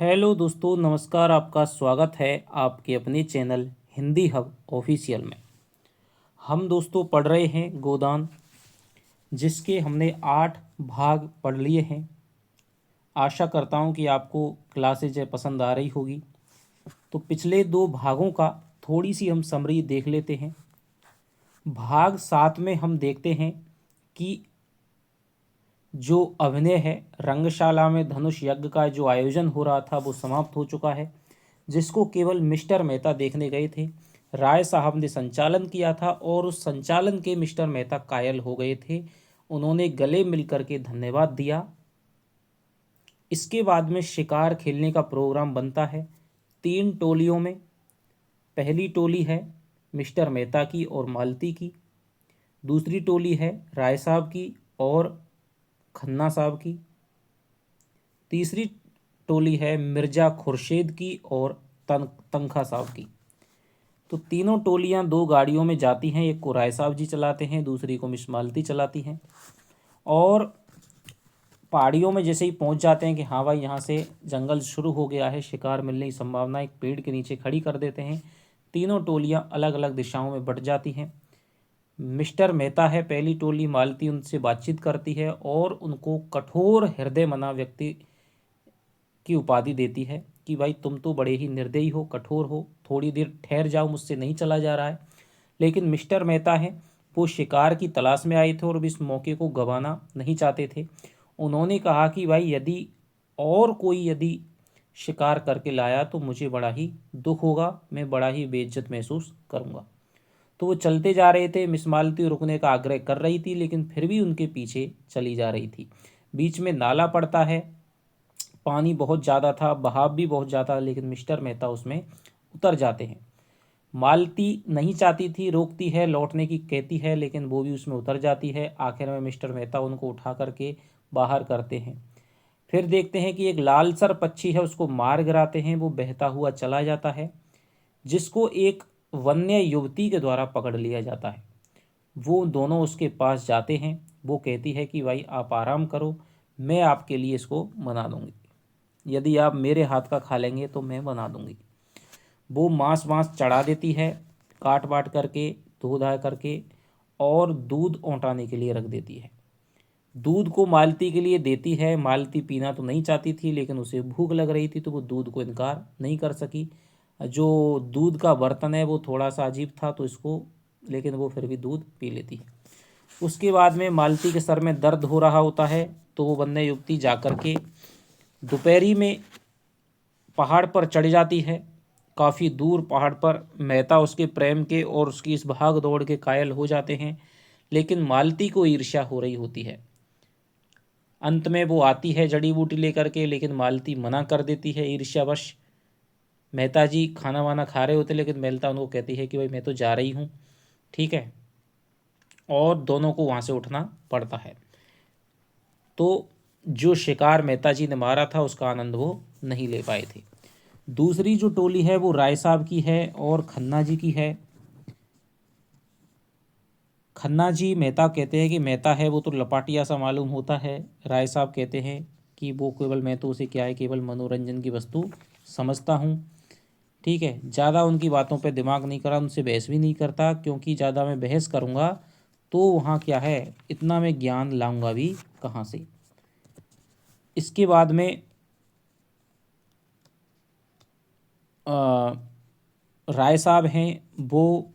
Hello दोस्तों, नमस्कार। आपका स्वागत है आपके अपने चैनल हिंदी हब ऑफिशियल में। हम दोस्तों पढ़ रहे हैं गोदान, जिसके हमने 8 भाग पढ़ लिए हैं। आशा करता हूं कि आपको क्लासेज पसंद आ रही होगी। तो पिछले 2 भागों का थोड़ी सी हम समरी देख लेते हैं। भाग 7 में हम देखते हैं कि जो अभिनय है, रंगशाला में धनुष यज्ञ का जो आयोजन हो रहा था वो समाप्त हो चुका है, जिसको केवल मिस्टर मेहता देखने गए थे। राय साहब ने संचालन किया था और उस संचालन के मिस्टर मेहता कायल हो गए थे। उन्होंने गले मिलकर के धन्यवाद दिया। इसके बाद में शिकार खेलने का प्रोग्राम बनता है 3 टोलियों में। पहली टोली है मिस्टर मेहता की और मालती की। दूसरी टोली है राय साहब की और खन्ना साहब की। तीसरी टोली है मिर्ज़ा खुर्शीद की और तनखा साहब की। तो तीनों टोलियां 2 गाड़ियों में जाती हैं। एक को राय साहब जी चलाते हैं, दूसरी को मिस मालती चलाती हैं। और पहाड़ियों में जैसे ही पहुंच जाते हैं कि हाँ भाई, यहाँ से जंगल शुरू हो गया है, शिकार मिलने की संभावना, एक पेड़ के नीचे खड़ी कर देते हैं। तीनों टोलियां अलग अलग दिशाओं में बट जाती हैं। मिस्टर मेहता है पहली टोली, मालती उनसे बातचीत करती है और उनको कठोर हृदय मना व्यक्ति की उपाधि देती है कि भाई तुम तो बड़े ही निर्दयी हो, कठोर हो, थोड़ी देर ठहर जाओ, मुझसे नहीं चला जा रहा है। लेकिन मिस्टर मेहता है वो शिकार की तलाश में आए थे और इस मौके को गंवाना नहीं चाहते थे। उन्होंने कहा कि भाई यदि और कोई यदि शिकार करके लाया तो मुझे बड़ा ही दुख होगा, मैं बड़ा ही बेइज्जत महसूस करूँगा। तो वो चलते जा रहे थे। मिस मालती रुकने का आग्रह कर रही थी, लेकिन फिर भी उनके पीछे चली जा रही थी। बीच में नाला पड़ता है, पानी बहुत ज़्यादा था, बहाव भी बहुत ज़्यादा, लेकिन मिस्टर मेहता उसमें उतर जाते हैं। मालती नहीं चाहती थी, रोकती है, लौटने की कहती है, लेकिन वो भी उसमें उतर जाती है। आखिर में मिस्टर मेहता उनको उठा करके बाहर करते हैं। फिर देखते हैं कि एक लालसर पक्षी है, उसको मार गिराते हैं, वो बहता हुआ चला जाता है, जिसको एक वन्य युवती के द्वारा पकड़ लिया जाता है। वो दोनों उसके पास जाते हैं। वो कहती है कि भाई आप आराम करो, मैं आपके लिए इसको बना दूंगी, यदि आप मेरे हाथ का खा लेंगे तो मैं बना दूंगी। वो मांस वांस चढ़ा देती है, काट बाट करके, धो धा करके, और दूध औंटाने के लिए रख देती है। दूध को मालती के लिए देती है। मालती पीना तो नहीं चाहती थी, लेकिन उसे भूख लग रही थी तो वो दूध को इनकार नहीं कर सकी। जो दूध का बर्तन है वो थोड़ा सा अजीब था तो इसको, लेकिन वो फिर भी दूध पी लेती है। उसके बाद में मालती के सर में दर्द हो रहा होता है, तो वो वन्य युवती जा कर के दोपहरी में पहाड़ पर चढ़ जाती है। काफ़ी दूर पहाड़ पर मेहता उसके प्रेम के और उसकी इस भाग दौड़ के कायल हो जाते हैं, लेकिन मालती को ईर्ष्या हो रही होती है। अंत में वो आती है जड़ी बूटी लेकर के, लेकिन मालती मना कर देती है ईर्ष्यावश। मेहता जी खाना वाना खा रहे होते, लेकिन मेहता उनको कहती है कि भाई मैं तो जा रही हूँ, ठीक है। और दोनों को वहाँ से उठना पड़ता है। तो जो शिकार मेहता जी ने मारा था उसका आनंद वो नहीं ले पाए थे। दूसरी जो टोली है वो राय साहब की है और खन्ना जी की है। खन्ना जी मेहता कहते हैं कि मेहता है वो तो लपाटिया सा मालूम होता है। राय साहब कहते हैं कि वो केवल, मैं तो उसे क्या है, केवल मनोरंजन की वस्तु समझता हूँ, ठीक है। ज़्यादा उनकी बातों पे दिमाग नहीं करा, उनसे बहस भी नहीं करता, क्योंकि ज़्यादा मैं बहस करूँगा तो वहाँ क्या है, इतना मैं ज्ञान लाऊंगा भी कहाँ से। इसके बाद में राय साहब हैं वो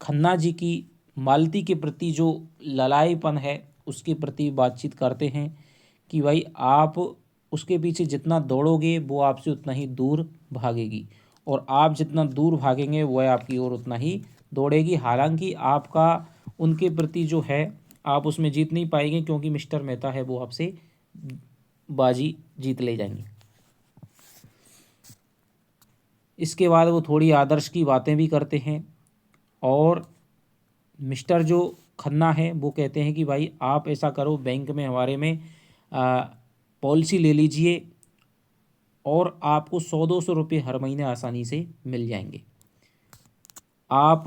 खन्ना जी की मालती के प्रति जो ललाईपन है उसके प्रति बातचीत करते हैं कि भाई आप उसके पीछे जितना दौड़ोगे वो आपसे उतना ही दूर भागेगी, और आप जितना दूर भागेंगे वह आपकी ओर उतना ही दौड़ेगी। हालांकि आपका उनके प्रति जो है, आप उसमें जीत नहीं पाएंगे, क्योंकि मिस्टर मेहता है वो आपसे बाजी जीत ले जाएंगे। इसके बाद वो थोड़ी आदर्श की बातें भी करते हैं, और मिस्टर जो खन्ना है वो कहते हैं कि भाई आप ऐसा करो, बैंक में हमारे में पॉलिसी ले लीजिए और आपको 100-200 रुपये हर महीने आसानी से मिल जाएंगे। आप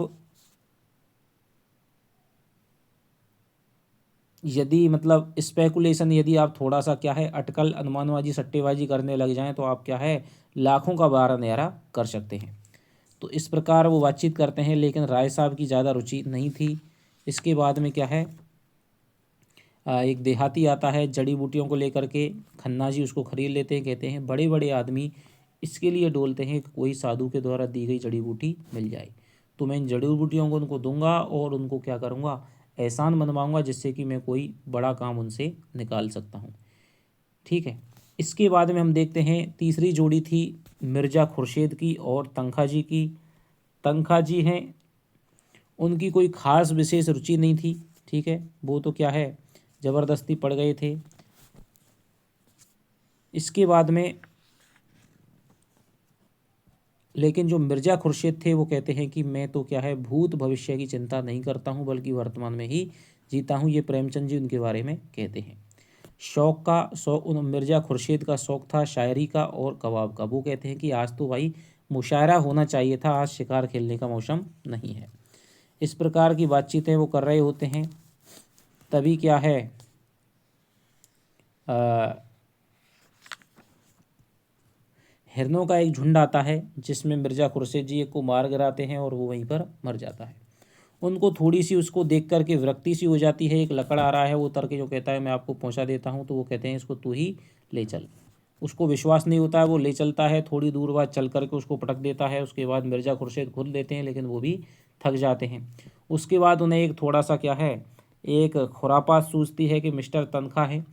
यदि मतलब स्पेकुलेशन, यदि आप थोड़ा सा क्या है अटकल अनुमानबाजी सट्टेबाजी करने लग जाएं तो आप क्या है लाखों का बारह न्यारा कर सकते हैं। तो इस प्रकार वो बातचीत करते हैं, लेकिन राय साहब की ज़्यादा रुचि नहीं थी। इसके बाद में क्या है एक देहाती आता है जड़ी बूटियों को लेकर के। खन्ना जी उसको खरीद लेते हैं, कहते हैं बड़े बड़े आदमी इसके लिए डोलते हैं कि कोई साधु के द्वारा दी गई जड़ी बूटी मिल जाए, तो मैं इन जड़ी बूटियों को उनको दूंगा और उनको क्या करूँगा एहसान मनवाऊंगा, जिससे कि मैं कोई बड़ा काम उनसे निकाल सकता हूँ। ठीक है। इसके बाद में हम देखते हैं तीसरी जोड़ी थी मिर्ज़ा खुर्शीद की और तंखा जी की। तंखा जी हैं, उनकी कोई ख़ास विशेष रुचि नहीं थी। ठीक है, वो तो क्या है ज़बरदस्ती पड़ गए थे। इसके बाद में लेकिन जो मिर्ज़ा खुर्शीद थे वो कहते हैं कि मैं तो क्या है भूत भविष्य की चिंता नहीं करता हूँ, बल्कि वर्तमान में ही जीता हूँ। ये प्रेमचंद जी उनके बारे में कहते हैं। शौक मिर्ज़ा खुर्शीद का शौक था शायरी का और कबाब का। वो कहते हैं कि आज तो भाई मुशायरा होना चाहिए था, आज शिकार खेलने का मौसम नहीं है। इस प्रकार की बातचीतें वो कर रहे होते हैं। तभी क्या है हिरनों का एक झुंड आता है, जिसमें मिर्ज़ा खुर्शीद जी एक को मार गिराते हैं और वो वहीं पर मर जाता है। उनको थोड़ी सी उसको देख कर के विरक्ति सी हो जाती है। एक लकड़ आ रहा है, वो उतर के जो कहता है मैं आपको पहुंचा देता हूं, तो वो कहते हैं इसको तू ही ले चल। उसको विश्वास नहीं होता है, वो ले चलता है। थोड़ी दूर बाद चल करके उसको पटक देता है। उसके बाद मिर्ज़ा खुर्शीद खुद लेते हैं, लेकिन वो भी थक जाते हैं। उसके बाद उन्हें एक थोड़ा सा क्या है एक खुरापात सूझती है कि मिस्टर तनख्वाह है,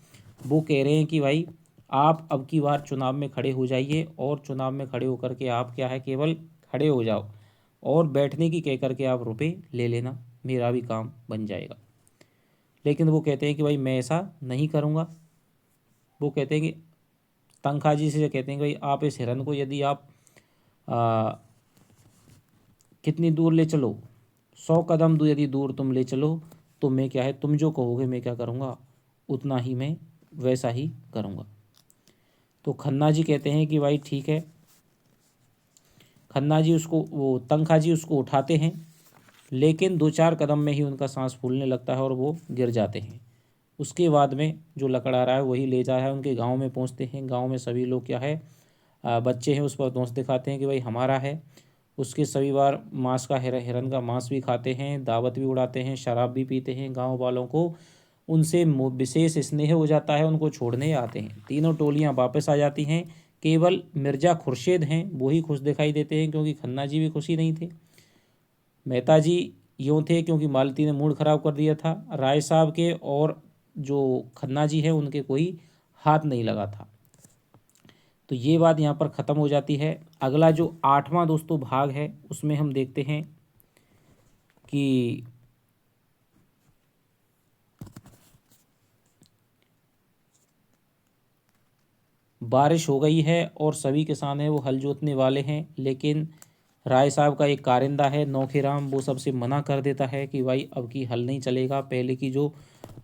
वो कह रहे हैं कि भाई आप अब की बार चुनाव में खड़े हो जाइए, और चुनाव में खड़े होकर के आप क्या है केवल खड़े हो जाओ और बैठने की कह करके आप रुपए ले लेना, मेरा भी काम बन जाएगा। लेकिन वो कहते हैं कि भाई मैं ऐसा नहीं करूँगा। वो कहते हैं कि तनख्वाह जी से कहते हैं कि भाई आप इस हिरन को यदि आप आ, कितनी दूर ले चलो, 100 कदम दूर यदि दूर तुम ले चलो, तो मैं क्या है तुम जो कहोगे मैं क्या करूँगा उतना ही मैं वैसा ही करूँगा। तो खन्ना जी कहते हैं कि भाई ठीक है। खन्ना जी उसको वो तनख्वाह जी उसको उठाते हैं, लेकिन 2-4 कदम में ही उनका सांस फूलने लगता है और वो गिर जाते हैं। उसके बाद में जो लकड़ आ रहा है वही ले जा रहा है, उनके गांव में पहुंचते हैं। गांव में सभी लोग क्या है बच्चे हैं उस पर दोस्त दिखाते हैं कि भाई हमारा है। उसके सभी बार मांस का हिरन का मांस भी खाते हैं, दावत भी उड़ाते हैं, शराब भी पीते हैं। गांव वालों को उनसे विशेष स्नेह हो जाता है, उनको छोड़ने आते हैं। तीनों टोलियां वापस आ जाती हैं। केवल मिर्ज़ा खुर्शीद हैं वो ही खुश दिखाई देते हैं, क्योंकि खन्ना जी भी खुशी नहीं थे। मेहता जी यूँ थे क्योंकि मालती ने मूड ख़राब कर दिया था। राय साहब के और जो खन्ना जी हैं उनके कोई हाथ नहीं लगा था। तो ये बात यहाँ पर ख़त्म हो जाती है। अगला जो 8वां दोस्तों भाग है उसमें हम देखते हैं कि बारिश हो गई है और सभी किसान हैं वो हल जोतने वाले हैं, लेकिन राय साहब का एक कारिंदा है नौखेराम, वो सबसे मना कर देता है कि भाई अब की हल नहीं चलेगा, पहले की जो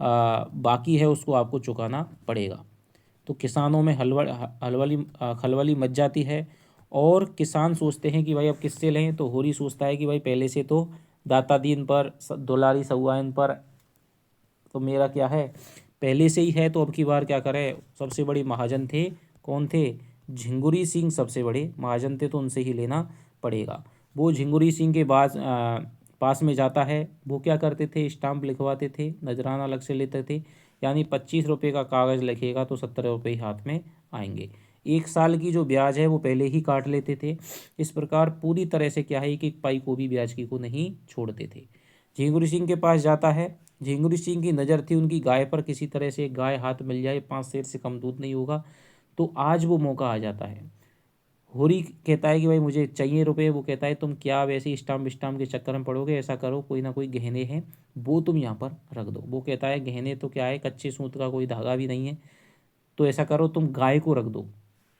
बाकी है उसको आपको चुकाना पड़ेगा। तो किसानों में खलबली मच जाती है और किसान सोचते हैं कि भाई अब किससे लें। तो होरी सोचता है कि भाई पहले से तो दाता दीन पर दुलारी सहुआइन पर तो मेरा क्या है पहले से ही है, तो अब की बार क्या करें। सबसे बड़े महाजन थे, कौन थे, झिंगुरी सिंह सबसे बड़े महाजन थे, तो उनसे ही लेना पड़ेगा। वो झिंगुरी सिंह के पास में जाता है। वो क्या करते थे स्टाम्प लिखवाते थे, नजराना अलग से लेते थे। यानी 25 रुपये का कागज़ लिखेगा तो 17 रुपये हाथ में आएंगे। 1 साल की जो ब्याज है वो पहले ही काट लेते थे। इस प्रकार पूरी तरह से क्या है कि एक पाई को भी ब्याज की को नहीं छोड़ते थे। झिंगुरी सिंह के पास जाता है। झिंगुरी सिंह की नज़र थी उनकी गाय पर, किसी तरह से एक गाय हाथ मिल जाए, 5 सेर से कम दूध नहीं होगा। तो आज वो मौका आ जाता है। होरी कहता है कि भाई मुझे चाहिए रुपए। वो कहता है तुम क्या वैसे ही स्टाम्प विस्टाम्प के चक्कर में पड़ोगे, ऐसा करो कोई ना कोई गहने हैं वो तुम यहाँ पर रख दो। वो कहता है गहने तो क्या है, कच्चे सूत का कोई धागा भी नहीं है, तो ऐसा करो तुम गाय को रख दो।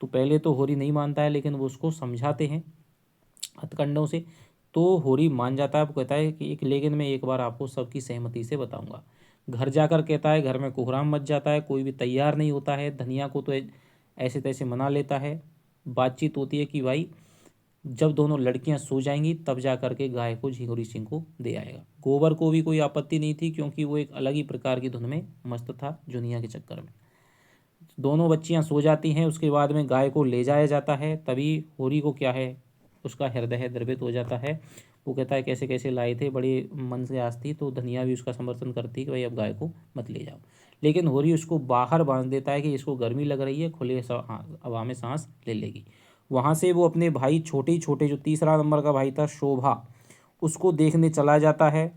तो पहले तो होरी नहीं मानता है, लेकिन वो उसको समझाते हैं हथकंडों से, तो होरी मान जाता है। वो कहता है कि एक लेकिन मैं एक बार आपको सबकी सहमति से बताऊंगा। घर जाकर कहता है घर में कोहराम मच जाता है, कोई भी तैयार नहीं होता है। धनिया को तो ऐसे तैसे मना लेता है। बातचीत होती है कि भाई जब दोनों लड़कियां सो जाएंगी तब जा करके गाय को झिंगुरी सिंह को दे आएगा। गोबर को भी कोई आपत्ति नहीं थी, क्योंकि वो एक अलग ही प्रकार की धुन में मस्त था दुनिया के चक्कर में। दोनों बच्चियां सो जाती हैं, उसके बाद में गाय को ले जाया जाता है। तभी होरी को क्या है, उसका हृदय द्रवित हो जाता है। वो कहता है कैसे कैसे लाए थे, बड़े मन से आस थी। तो धनिया भी उसका समर्थन करती है कि भाई अब गाय को मत ले जाओ। लेकिन होरी उसको बाहर बांध देता है कि इसको गर्मी लग रही है, खुले हवा में सांस ले लेगी। वहाँ से वो अपने भाई छोटे छोटे, जो तीसरा नंबर का भाई था शोभा, उसको देखने चला जाता है।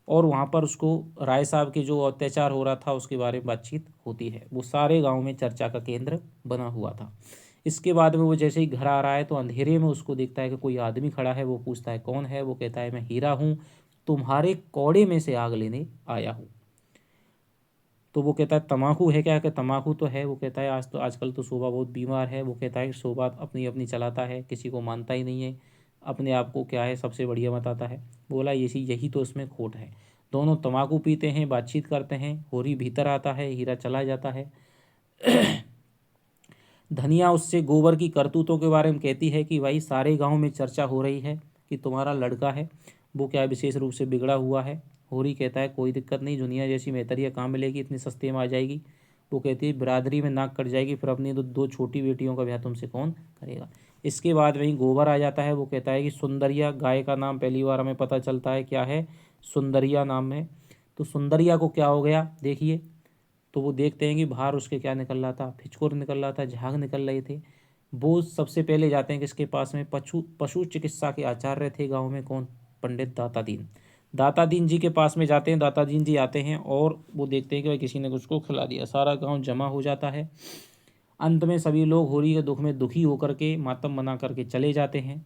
और वहाँ पर उसको राय साहब के जो अत्याचार हो रहा था उसके बारे में बातचीत होती है। वो सारे गांव में चर्चा का केंद्र बना हुआ था। इसके बाद में वो जैसे ही घर आ रहा है तो अंधेरे में उसको देखता है कि कोई आदमी खड़ा है। वो पूछता है कौन है। वो कहता है मैं हीरा हूँ, तुम्हारे कौड़े में से आग लेने आया हूँ। तो वो कहता है तम्बाकू है क्या? कि तम्बाकू तो है। वो कहता है आज तो आजकल तो शोभा बहुत बीमार है। वो कहता है शोभा अपनी अपनी चलाता है, किसी को मानता ही नहीं है, अपने आप को क्या है सबसे बढ़िया बताता है। बोला यही तो उसमें खोट है। दोनों तम्बाकू पीते हैं, बातचीत करते हैं। होरी भीतर आता है, हीरा चला जाता है। धनिया उससे गोबर की करतूतों के बारे में कहती है कि भाई सारे गांव में चर्चा हो रही है कि तुम्हारा लड़का है, वो क्या विशेष रूप से बिगड़ा हुआ है। होरी कहता है कोई दिक्कत नहीं, दुनिया जैसी मेहतरिया कहाँ मिलेगी, इतनी सस्ते में आ जाएगी। वो कहती है बिरादरी में नाक कट जाएगी, फिर अपनी दो छोटी बेटियों का ब्याह तुमसे कौन करेगा। इसके बाद वहीं गोबर आ जाता है। वो कहता है कि सुंदरिया, गाय का नाम पहली बार हमें पता चलता है क्या है, सुंदरिया नाम है। तो सुंदरिया को क्या हो गया देखिए। तो वो देखते हैं कि बाहर उसके क्या निकल रहा था, फिचकोर निकल रहा था, झाग निकल रहे थे। वो सबसे पहले जाते हैं किसके पास में, पशु पशु चिकित्सा के आचार्य थे गांव में, कौन, पंडित दाता दीन। दाता दीन जी के पास में जाते हैं। दाता दीन जी आते हैं और वो देखते हैं कि भाई किसी ने कुछ को खिला दिया। सारा गांव जमा हो जाता है। अंत में सभी लोग होली के दुख में दुखी होकर के मातम बना करके चले जाते हैं।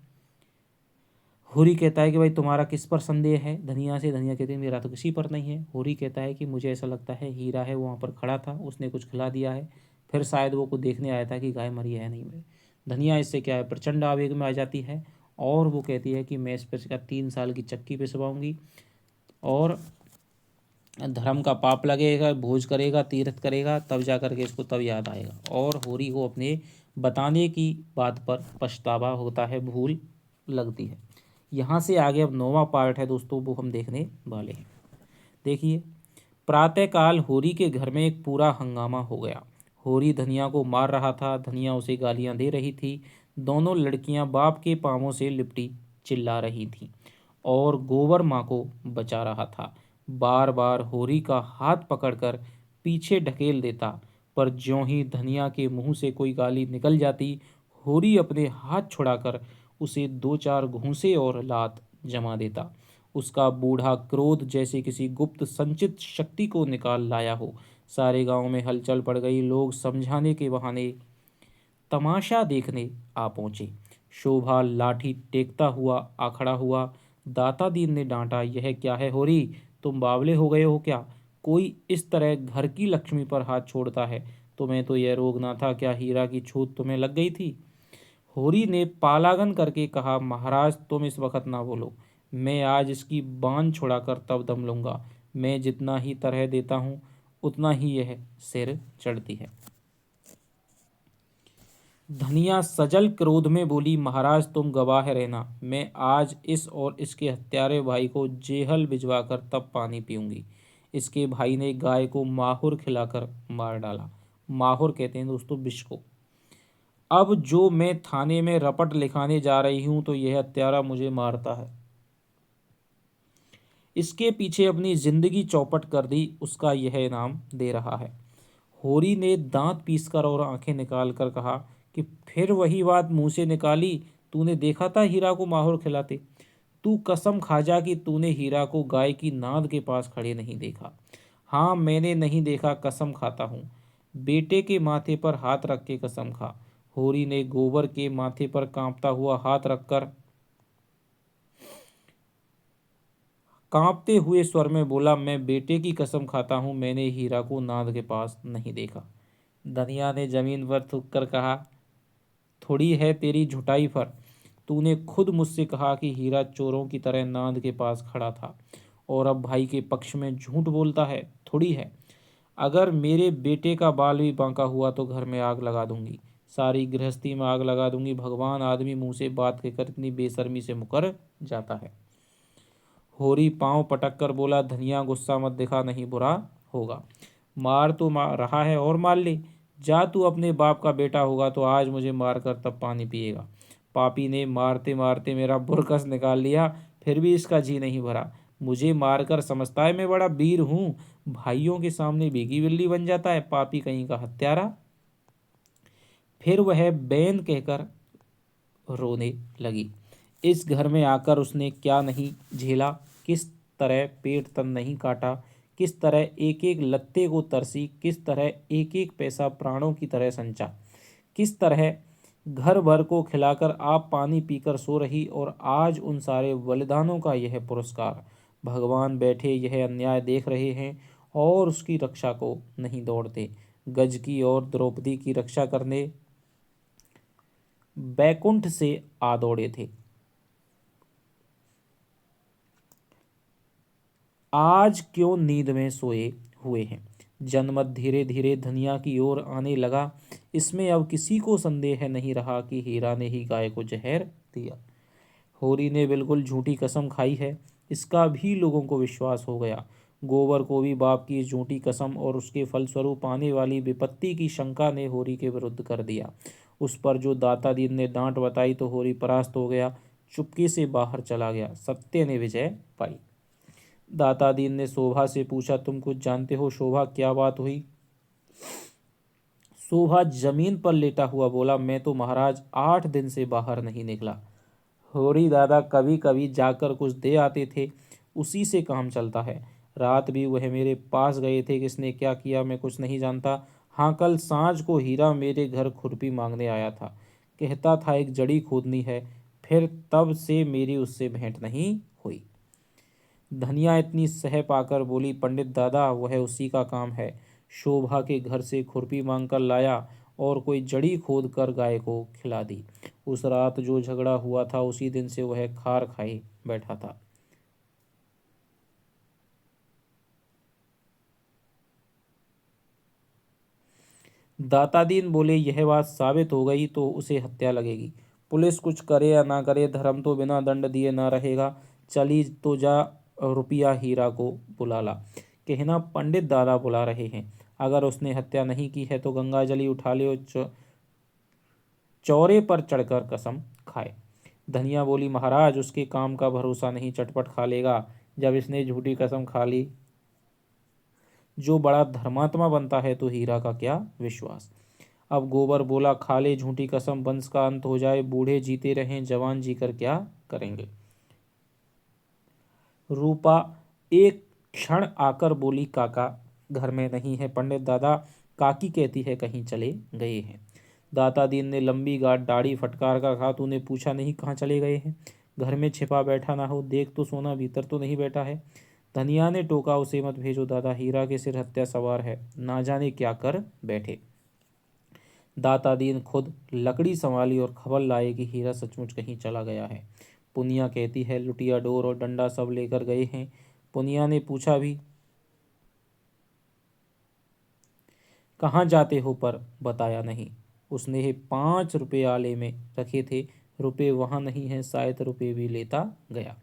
होरी कहता है कि भाई तुम्हारा किस पर संदेह है धनिया से। धनिया कहती है मेरा तो किसी पर नहीं है। होरी कहता है कि मुझे ऐसा लगता है हीरा है, वो वहाँ पर खड़ा था, उसने कुछ खिला दिया है, फिर शायद वो को देखने आया था कि गाय मरी है नहीं मरी। धनिया इससे क्या है प्रचंड आवेग में आ जाती है और वो कहती है कि मैं इस पर 3 साल की चक्की पिसवाऊंगी और धर्म का पाप लगेगा, भोज करेगा, तीर्थ करेगा, तब जा करके इसको तब याद आएगा। और होरी को अपने बताने की बात पर पछतावा होता है, भूल लगती है। यहाँ से आगे अब 9वां पार्ट है दोस्तों, वो हम देखने वाले हैं। देखिए, प्रातःकाल होरी के घर में एक पूरा हंगामा हो गया। होरी धनिया को मार रहा था, धनिया उसे गालियां दे रही थी। दोनों लड़कियां बाप के पांवों से लिपटी चिल्ला रही थीं और गोबर माँ को बचा रहा था। बार बार होरी का हाथ पकड़कर पीछे ढकेल देता, पर ज्यों ही धनिया के मुंह से कोई गाली निकल जाती, होरी अपने हाथ छुड़ाकर उसे 2-4 घूंसे और लात जमा देता। उसका बूढ़ा क्रोध जैसे किसी गुप्त संचित शक्ति को निकाल लाया हो। सारे गांव में हलचल पड़ गई। लोग समझाने के बहाने तमाशा देखने आ पहुंचे। शोभा लाठी टेकता हुआ आ खड़ा हुआ। दाता दीन ने डांटा, यह क्या है होरी, तुम बावले हो गए हो क्या? कोई इस तरह घर की लक्ष्मी पर हाथ छोड़ता है? तुम्हें तो यह रोग ना था क्या, हीरा की छूत तुम्हें लग गई थी? होरी ने पालागन करके कहा, महाराज तुम इस वक्त ना बोलो, मैं आज इसकी बांध छुड़ाकर तब दम लूंगा। मैं जितना ही तरह देता हूँ उतना ही यह सिर चढ़ती है। धनिया सजल क्रोध में बोली, महाराज तुम गवाह रहना, मैं आज इस और इसके हत्यारे भाई को जेहल भिजवाकर तब पानी पीऊंगी। इसके भाई ने गाय को माहुर खिलाकर मार डाला। माहुर कहते हैं दोस्तों विष को। अब जो मैं थाने में रपट लिखाने जा रही हूं तो यह हत्यारा मुझे मारता है। इसके पीछे अपनी जिंदगी चौपट कर दी, उसका यह इनाम दे रहा है। होरी ने दांत पीसकर और आंखें निकाल कर कहा कि फिर वही बात मुंह से निकाली, तूने देखा था हीरा को माहौर खिलाते? तू कसम खा जा कि तूने हीरा को गाय की नाद के पास खड़े नहीं देखा। हाँ मैंने नहीं देखा, कसम खाता हूँ। बेटे के माथे पर हाथ रख के कसम खा। होरी ने गोबर के माथे पर कांपता हुआ हाथ रखकर कांपते हुए स्वर में बोला, मैं बेटे की कसम खाता हूँ, मैंने हीरा को नाद के पास नहीं देखा। धनिया ने जमीन पर थूक कर कहा, थोड़ी है तेरी झुटाई पर। तूने खुद मुझसे कहा कि हीरा चोरों की तरह नाद के पास खड़ा था और अब भाई के पक्ष में झूठ बोलता है। थोड़ी है, अगर मेरे बेटे का बाल भी बांका हुआ तो घर में आग लगा दूंगी। सारी गृहस्थी में आग लगा दूंगी। भगवान, आदमी मुंह से बात कहकर इतनी बेशर्मी से मुकर जाता है। होरी पांव पटक कर बोला, धनिया गुस्सा मत दिखा, नहीं बुरा होगा। मार तो मार रहा है और मार ले। जा, तू अपने बाप का बेटा होगा तो आज मुझे मार कर तब पानी पिएगा। पापी ने मारते मारते मेरा बुरकस निकाल लिया, फिर भी इसका जी नहीं भरा। मुझे मारकर समझता है मैं बड़ा वीर हूँ, भाइयों के सामने भीगी बिल्ली बन जाता है, पापी कहीं का हत्यारा। फिर वह बेन कहकर रोने लगी। इस घर में आकर उसने क्या नहीं झेला, किस तरह पेट तन नहीं काटा, किस तरह एक एक लत्ते को तरसी, किस तरह एक एक पैसा प्राणों की तरह संचा, किस तरह घर भर को खिलाकर आप पानी पीकर सो रही, और आज उन सारे बलिदानों का यह पुरस्कार। भगवान बैठे यह अन्याय देख रहे हैं और उसकी रक्षा को नहीं दौड़ते। गज की और द्रौपदी की रक्षा करने बैकुंठ से आ दौड़े थे। आज क्यों नींद में सोए हुए हैं। जनमत धीरे धीरे धनिया की ओर आने लगा। इसमें अब किसी को संदेह नहीं रहा कि हीरा ने ही गाय को जहर दिया। होरी ने बिल्कुल झूठी कसम खाई है, इसका भी लोगों को विश्वास हो गया। गोबर को भी बाप की इस झूठी कसम और उसके फलस्वरूप आने वाली विपत्ति की शंका ने होरी के विरुद्ध कर दिया। उस पर जो दाता दीन ने डांट बताई तो होरी परास्त हो गया, चुपके से बाहर चला गया। सत्य ने विजय पाई। दाता दीन ने शोभा से पूछा, तुम कुछ जानते हो शोभा, क्या बात हुई। शोभा जमीन पर लेटा हुआ बोला, मैं तो महाराज 8 दिन से बाहर नहीं निकला। होरी दादा कभी कभी जाकर कुछ दे आते थे, उसी से काम चलता है। रात भी वह मेरे पास गए थे, किसने क्या किया मैं कुछ नहीं जानता। हाँ, कल सांझ को हीरा मेरे घर खुरपी मांगने आया था, कहता था एक जड़ी खोदनी है, फिर तब से मेरी उससे भेंट नहीं हुई। धनिया इतनी सह पाकर बोली, पंडित दादा वह उसी का काम है, शोभा के घर से खुरपी मांग कर लाया और कोई जड़ी खोद कर गाय को खिला दी। उस रात जो झगड़ा हुआ था उसी दिन से वह खार खाए बैठा था। दातादीन बोले, यह बात साबित हो गई तो उसे हत्या लगेगी। पुलिस कुछ करे या ना करे, धर्म तो बिना दंड दिए ना रहेगा। चली तो जा, रुपया हीरा को बुला ला। कहना पंडित दादा बुला रहे हैं। अगर उसने हत्या नहीं की है तो गंगा जली उठा ले और चौरे पर चढ़कर कसम खाए। धनिया बोली, महाराज उसके काम का भरोसा नहीं, चटपट खा लेगा। जब इसने झूठी कसम खा ली, जो बड़ा धर्मात्मा बनता है तो हीरा का क्या विश्वास। अब गोबर बोला, खा ले झूठी कसम, वंश का अंत हो जाए, बूढ़े जीते रहें, जवान जीकर क्या करेंगे। रूपा एक क्षण आकर बोली, काका घर में नहीं है, पंडित दादा काकी कहती है कहीं चले गए हैं। दाता दीन ने लंबी गाढ़ दाढ़ी फटकार का कहा, तूने पूछा नहीं कहाँ चले गए हैं। घर में छिपा बैठा ना हो, देख तो सोना भीतर तो नहीं बैठा है। धनिया ने टोका, उसे मत भेजो दादा, हीरा के सिर हत्या सवार है, ना जाने क्या कर बैठे। दाता दीन खुद लकड़ी संभाली और खबर लाए कि हीरा सचमुच कहीं चला गया है। पुनिया कहती है लुटिया डोर और डंडा सब लेकर गए हैं। पुनिया ने पूछा भी, कहाँ जाते हो, पर बताया नहीं। उसने 5 रुपये आले में रखे थे, रुपये वहाँ नहीं हैं, शायद रुपये भी लेता गया।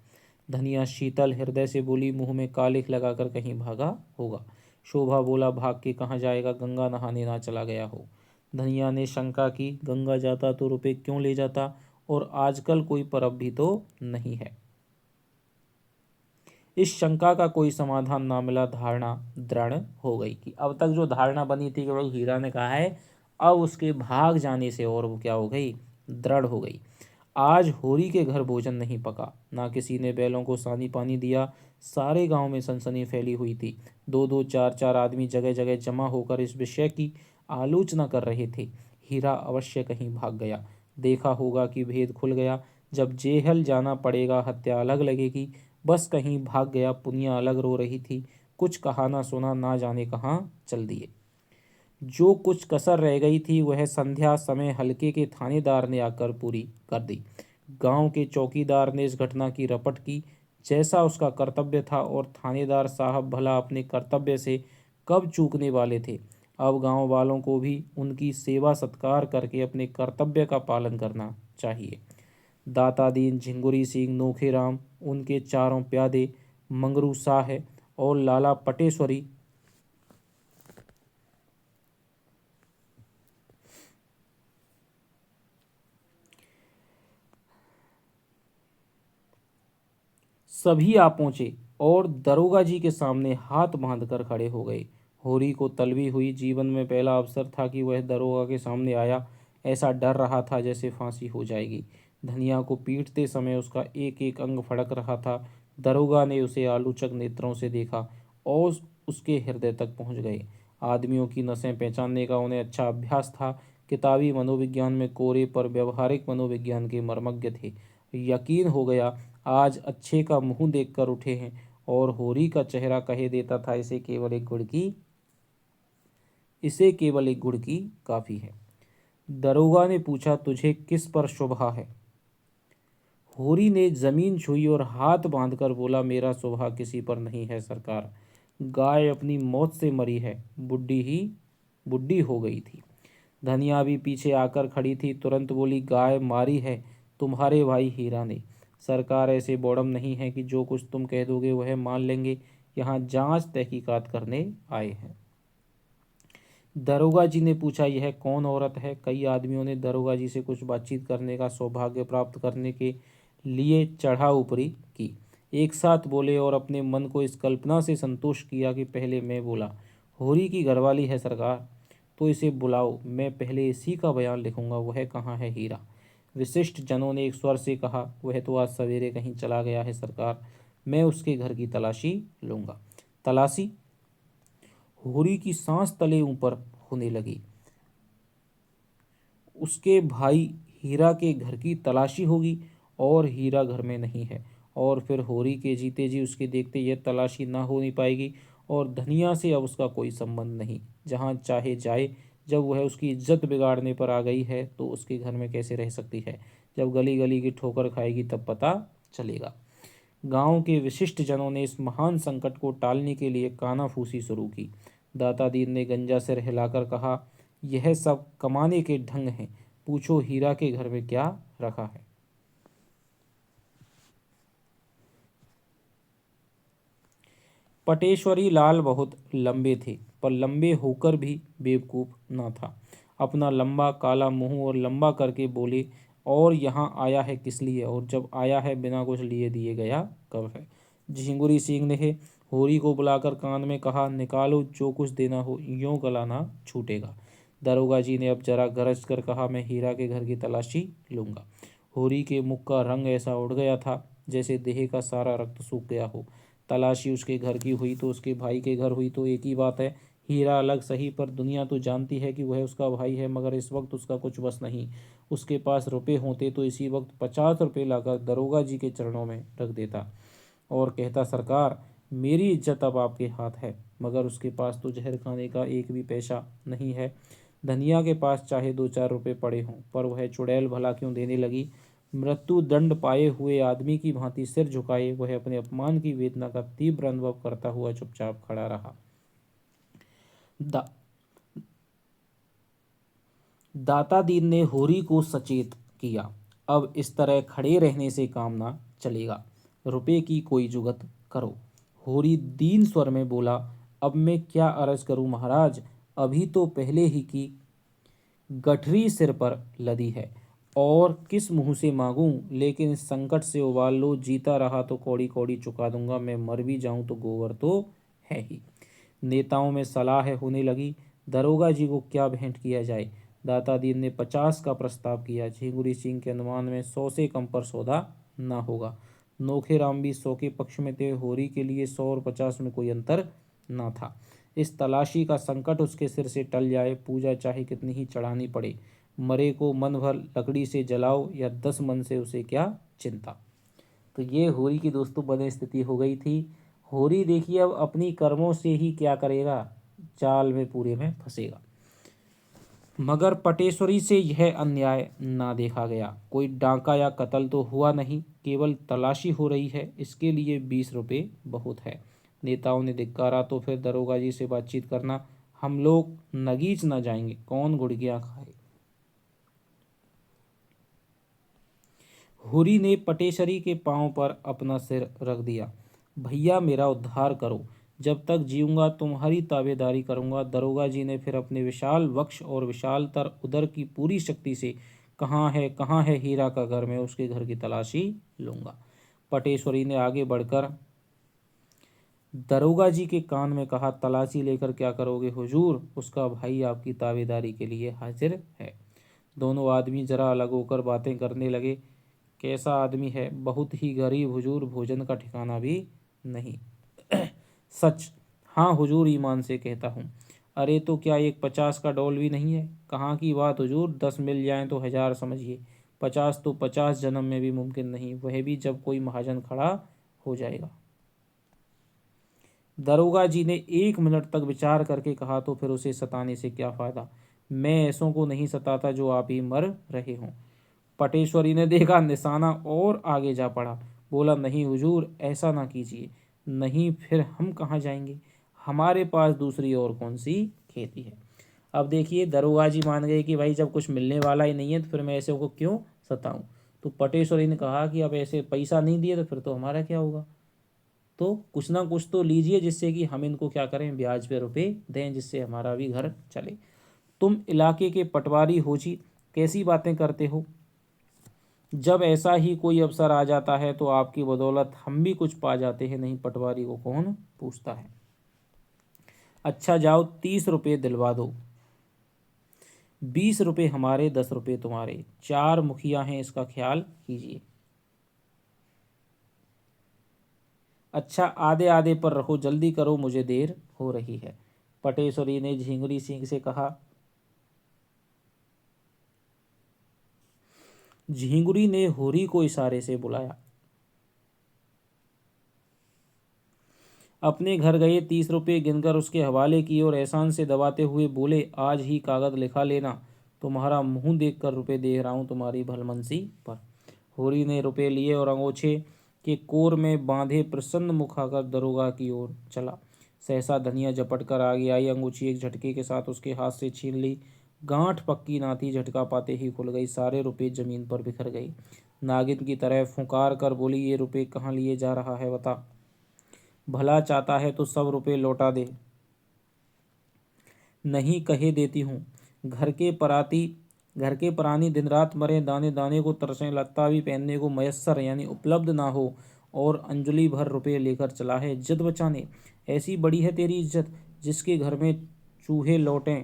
धनिया शीतल हृदय से बोली, मुंह में कालिख लगाकर कहीं भागा होगा। शोभा बोला, भाग के कहाँ जाएगा, गंगा नहाने ना चला गया हो। धनिया ने शंका की, गंगा जाता तो रुपये क्यों ले जाता, और आजकल कोई परब भी तो नहीं है। इस शंका का कोई समाधान ना मिला। धारणा दृढ़ हो गई कि अब तक जो धारणा बनी थी कि वो हीरा ने कहा है, अब उसके भाग जाने से और वो क्या हो गई, दृढ़ हो गई। आज होरी के घर भोजन नहीं पका, ना किसी ने बैलों को सानी पानी दिया। सारे गांव में सनसनी फैली हुई थी। 2-2 4-4 आदमी जगह जगह जमा होकर इस विषय की आलोचना कर रहे थे। हीरा अवश्य कहीं भाग गया, देखा होगा कि भेद खुल गया। जब जेहल जाना पड़ेगा, हत्या अलग लगेगी। बस कहीं भाग गया। पुनिया अलग रो रही थी, कुछ कहा ना सुना, ना जाने कहाँ चल दिए। जो कुछ कसर रह गई थी वह संध्या समय हल्के के थानेदार ने आकर पूरी कर दी। गांव के चौकीदार ने इस घटना की रपट की, जैसा उसका कर्तव्य था, और थानेदार साहब भला अपने कर्तव्य से कब चूकने वाले थे। अब गांव वालों को भी उनकी सेवा सत्कार करके अपने कर्तव्य का पालन करना चाहिए। दाता दीन, झिंगुरी सिंह, नोखेराम, उनके चारों प्यादे, मंगरू शाह और लाला पटेश्वरी सभी आ पहुंचे और दरोगा जी के सामने हाथ बांधकर खड़े हो गए। होरी को तलवी हुई जीवन में पहला अवसर था कि वह दरोगा के सामने आया। ऐसा डर रहा था जैसे फांसी हो जाएगी। धनिया को पीटते समय उसका एक एक अंग फड़क रहा था। दरोगा ने उसे आलोचक नेत्रों से देखा और उसके हृदय तक पहुंच गए। आदमियों की नसें पहचानने का उन्हें अच्छा अभ्यास था। किताबी मनोविज्ञान में कोरे पर व्यवहारिक मनोविज्ञान के मर्मज्ञ थे। यकीन हो गया आज अच्छे का मुंह देखकर उठे हैं। और होरी का चेहरा कहे देता था इसे केवल एक गुड़ की काफी है। दरोगा ने पूछा, तुझे किस पर शुबहा है? होरी ने जमीन छुई और हाथ बांधकर बोला, मेरा शुबहा किसी पर नहीं है सरकार। गाय अपनी मौत से मरी है, बुढ़ी हो गई थी। धनिया भी पीछे आकर खड़ी थी, तुरंत बोली, गाय मारी है तुम्हारे भाई हीरा ने। सरकार ऐसे बौड़म नहीं है कि जो कुछ तुम कह दोगे वह मान लेंगे। यहाँ जांच तहकीकात करने आए हैं। दरोगा जी ने पूछा, यह कौन औरत है? कई आदमियों ने दरोगा जी से कुछ बातचीत करने का सौभाग्य प्राप्त करने के लिए चढ़ा ऊपरी की। एक साथ बोले और अपने मन को इस कल्पना से संतुष्ट किया कि पहले मैं बोला, होरी की घरवाली है सरकार। तो इसे बुलाओ, मैं पहले इसी का बयान लिखूंगा। वह कहाँ है हीरा? विशिष्ट जनों ने एक स्वर से कहा, वह तो आज सवेरे कहीं चला गया है सरकार। मैं उसके घर की तलाशी लूंगा। तलाशी? होरी की सांस तले ऊपर होने लगी। उसके भाई हीरा के घर की तलाशी होगी और हीरा घर में नहीं है। और फिर होरी के जीते जी उसके देखते यह तलाशी ना हो नहीं पाएगी। और धनिया से अब उसका कोई संबंध नहीं, जहाँ चाहे जाए। जब वह उसकी इज्जत बिगाड़ने पर आ गई है तो उसके घर में कैसे रह सकती है? जब गली गली की ठोकर खाएगी तब पता चलेगा। गांव के विशिष्ट जनों ने इस महान संकट को टालने के लिए कानाफूसी शुरू की। दाता दीन ने गंजा सिर हिलाकर कहा, यह सब कमाने के ढंग हैं। पूछो हीरा के घर में क्या रखा है? पटेश्वरी लाल बहुत लंबे थे, पर लंबे होकर भी बेवकूफ न था। अपना लंबा काला मुंह और लंबा करके बोले, और यहाँ आया है किस लिए? और जब आया है बिना कुछ लिए दिए गया कब है? झिंगुरी सिंह ने होरी को बुलाकर कान में कहा, निकालो जो कुछ देना हो, यूं गला ना छूटेगा। दरोगा जी ने अब जरा गरज कर कहा, मैं हीरा के घर की तलाशी लूंगा। होरी के मुख का रंग ऐसा उड़ गया था जैसे देह का सारा रक्त सूख गया हो। तलाशी उसके घर की हुई तो उसके भाई के घर हुई तो एक ही बात है। हीरा अलग सही, पर दुनिया तो जानती है कि वह उसका भाई है। मगर इस वक्त उसका कुछ बस नहीं। उसके पास रुपए होते तो इसी वक्त 50 रुपये लाकर दरोगा जी के चरणों में रख देता और कहता, सरकार मेरी इज्जत अब आपके हाथ है। मगर उसके पास तो जहर खाने का एक भी पैसा नहीं है। धनिया के पास चाहे 2-4 रुपए पड़े हों, पर वह चुड़ैल भला क्यों देने लगी? मृत्यु दंड पाए हुए आदमी की भांति सिर झुकाए वह अपने अपमान की वेदना का तीव्र अनुभव करता हुआ चुपचाप खड़ा रहा। दा, दाता दीन ने होरी को सचेत किया, अब इस तरह खड़े रहने से काम ना चलेगा, रुपए की कोई जुगत करो। होरी दीन स्वर में बोला, अब मैं क्या अर्ज करूं महाराज? अभी तो पहले ही की गठरी सिर पर लदी है और किस मुंह से मांगूं? लेकिन इस संकट से उबाल लो, जीता रहा तो कौड़ी कौड़ी चुका दूंगा, मैं मर भी जाऊं तो गोबर तो है ही। नेताओं में सलाह होने लगी, दरोगा जी को क्या भेंट किया जाए? दाता दीन ने 50 का प्रस्ताव किया। झिंगुरी सिंह के अनुमान में 100 से कम पर सौदा ना होगा। नोखेराम भी 100 के पक्ष में थे। होरी के लिए 100 और 50 में कोई अंतर ना था। इस तलाशी का संकट उसके सिर से टल जाए, पूजा चाहे कितनी ही चढ़ानी पड़े। मरे को मन भर लकड़ी से जलाओ या 10 मन से, उसे क्या चिंता। तो ये होरी की दोस्तों बद स्थिति हो गई थी। होरी देखिए अब अपनी कर्मों से ही क्या करेगा, जाल में पूरे में फंसेगा। मगर पटेश्वरी से यह अन्याय ना देखा गया। कोई डांका या कत्ल तो हुआ नहीं, केवल तलाशी हो रही है, इसके लिए 20 रुपये बहुत है। नेताओं ने धिक्कारा तो फिर दरोगा जी से बातचीत करना हम लोग नगीच न जाएंगे, कौन गुड़गियां खाए। हुरी ने पटेशरी के पांव पर अपना सिर रख दिया। भैया मेरा उद्धार करो, जब तक जीऊंगा तुम्हारी ताबेदारी करूंगा। दरोगा जी ने फिर अपने विशाल वक्ष और विशालतर उदर की पूरी शक्ति से कहाँ है हीरा का घर, मैं उसके घर की तलाशी लूंगा। पटेश्वरी ने आगे बढ़कर दरोगा जी के कान में कहा, तलाशी लेकर क्या करोगे हुजूर, उसका भाई आपकी ताबेदारी के लिए हाजिर है। दोनों आदमी जरा अलग होकर बातें करने लगे। कैसा आदमी है, बहुत ही गरीब हुजूर, भोजन का ठिकाना भी नहीं। सच? हाँ हुजूर, ईमान से कहता हूँ। अरे तो क्या एक 50 का डॉल भी नहीं है? कहाँ की बात हुजूर, 10 मिल जाएं तो 1000 समझिए, 50 तो 50 जन्म में भी मुमकिन नहीं, वह भी जब कोई महाजन खड़ा हो जाएगा। दरोगा जी ने 1 मिनट तक विचार करके कहा, तो फिर उसे सताने से क्या फायदा, मैं ऐसों को नहीं सताता जो आप ही मर रहे हों। पटेश्वरी ने देखा निशाना और आगे जा पड़ा। बोला, नहीं हुजूर, ऐसा ना कीजिए। नहीं, फिर हम कहाँ जाएंगे, हमारे पास दूसरी और कौन सी खेती है। अब देखिए, दरोगा जी मान गए कि भाई जब कुछ मिलने वाला ही नहीं है तो फिर मैं ऐसे को क्यों सताऊं। तो पटेश्वरी ने कहा कि अब ऐसे पैसा नहीं दिए तो फिर तो हमारा क्या होगा, तो कुछ ना कुछ तो लीजिए जिससे कि हम इनको क्या करें, ब्याज पे रुपए दें, जिससे हमारा भी घर चले। तुम इलाके के पटवारी हो जी, कैसी बातें करते हो। जब ऐसा ही कोई अवसर आ जाता है तो आपकी बदौलत हम भी कुछ पा जाते हैं, नहीं पटवारी को कौन पूछता है। अच्छा जाओ, 30 रुपये दिलवा दो, 20 रुपये हमारे, 10 रुपये तुम्हारे, 4 मुखिया हैं, इसका ख्याल कीजिए। अच्छा आधे आधे पर रखो, जल्दी करो, मुझे देर हो रही है। पटेश्वरी ने झिंगुरी सिंह से कहा। झिंगुरी ने होरी को इशारे से बुलाया। अपने घर गए, 30 रुपये गिनकर उसके हवाले किए और एहसान से दबाते हुए बोले, आज ही कागज लिखा लेना, तुम्हारा मुंह देखकर रुपए दे रहा हूँ तुम्हारी भलमनसी पर। होरी ने रुपए लिए और अंगोछे के कोर में बांधे प्रसन्न मुख आकर दरोगा की ओर चला। सहसा धनिया झपट कर आगे आई, अंगूठी एक झटके के साथ उसके हाथ से छीन ली। गांठ पक्की ना थी, झटका पाते ही खुल गई, सारे रुपए जमीन पर बिखर गए। नागिन की तरह फुंकार कर बोली, ये रुपए कहाँ लिए जा रहा है बता, भला चाहता है तो सब रुपए लौटा दे, नहीं कहे देती हूँ। घर के परानी दिन रात मरे, दाने दाने को तरसें, लत्ता भी पहनने को मयस्सर यानी उपलब्ध ना हो, और अंजलि भर रुपए लेकर चला है इज्जत बचाने। ऐसी बड़ी है तेरी इज्जत, जिसके घर में चूहे लौटें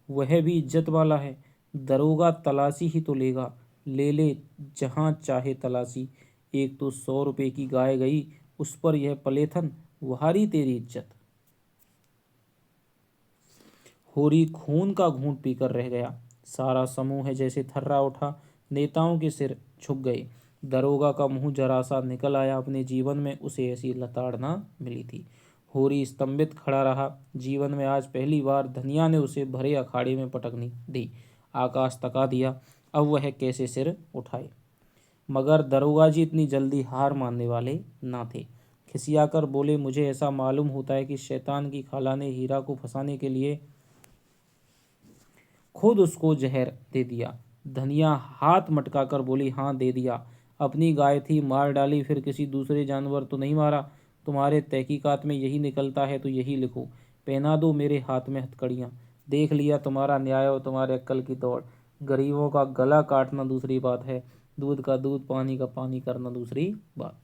वह भी इज्जत वाला है। दरोगा तलाशी ही तो लेगा, ले ले जहाँ चाहे तलाशी, एक तो 100 रुपये की गाय गई, उस पर यह पलेथन, वहारी तेरी इज्जत। होरी खून का घूंट पीकर रह गया। सारा समूह है जैसे थर्रा उठा, नेताओं के सिर झुक गए। दरोगा का मुंह जरा सा निकल आया, अपने जीवन में उसे ऐसी लताड़ना मिली थी। होरी स्तंभित खड़ा रहा। जीवन में आज पहली बार धनिया ने उसे भरे अखाड़े में पटकनी दी। आकाश तका दिया, अब वह कैसे सिर उठाए। मगर दरोगा जी इतनी जल्दी हार मानने वाले ना थे। खिसियाकर बोले, मुझे ऐसा मालूम होता है कि शैतान की खाला ने हीरा को फंसाने के लिए खुद उसको जहर दे दिया। धनिया हाथ मटकाकर बोली, हाँ दे दिया। अपनी गाय थी, मार डाली, फिर किसी दूसरे जानवर तो नहीं मारा। तुम्हारे तहकीकात में यही निकलता है तो यही लिखो। पहना दो मेरे हाथ में हथकड़ियाँ। देख लिया तुम्हारा न्याय और तुम्हारे अक्ल की दौड़। गरीबों का गला काटना दूसरी बात है, दूध का दूध पानी का पानी करना दूसरी बात।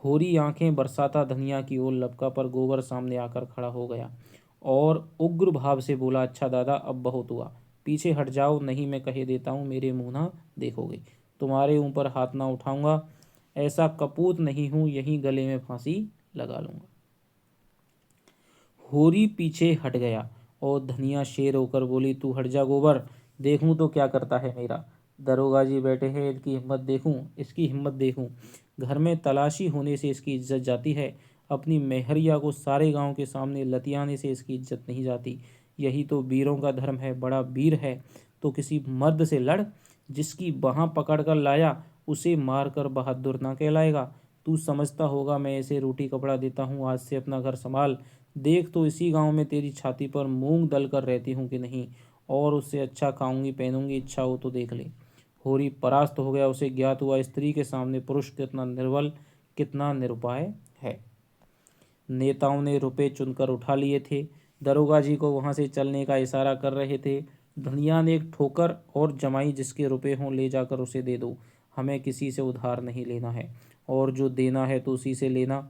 होरी आंखें बरसाता धनिया की ओर लपका, पर गोबर सामने आकर खड़ा हो गया और उग्र भाव से बोला, अच्छा दादा अब बहुत हुआ, पीछे हट जाओ, नहीं मैं कहे देता हूँ मेरे मुंह ना देखोगे, तुम्हारे ऊपर हाथ ना उठाऊंगा, ऐसा कपूत नहीं हूं, यहीं गले में फांसी लगा लूंगा। होरी पीछे हट गया और धनिया शेर होकर बोली, तू हट जा गोबर, देखूं तो क्या करता है मेरा। दरोगा जी बैठे हैं, इसकी हिम्मत देखूं। घर में तलाशी होने से इसकी इज्जत जाती है, अपनी मेहरिया को सारे गांव के सामने लतियाने से इसकी इज्जत नहीं जाती। यही तो वीरों का धर्म है, बड़ा वीर है तो किसी मर्द से लड़, जिसकी बाह पकड़ कर लाया उसे मार कर बहादुर ना कहलाएगा। तू समझता होगा मैं ऐसे रोटी कपड़ा देता हूँ, आज से अपना घर संभाल, देख तो इसी गांव में तेरी छाती पर मूंग दल कर रहती हूँ कि नहीं, और उससे अच्छा खाऊंगी पहनूंगी, इच्छा हो तो देख ले। होरी परास्त हो गया। उसे ज्ञात हुआ स्त्री के सामने पुरुष कितना निर्बल, कितना निरुपाय है। नेताओं ने रुपए चुनकर उठा लिए थे। दरोगा जी को वहां से चलने का इशारा कर रहे थे। धनिया ने एक ठोकर और जमाई, जिसके रुपए हों ले जाकर उसे दे दो, हमें किसी से उधार नहीं लेना है, और जो देना है तो उसी से लेना।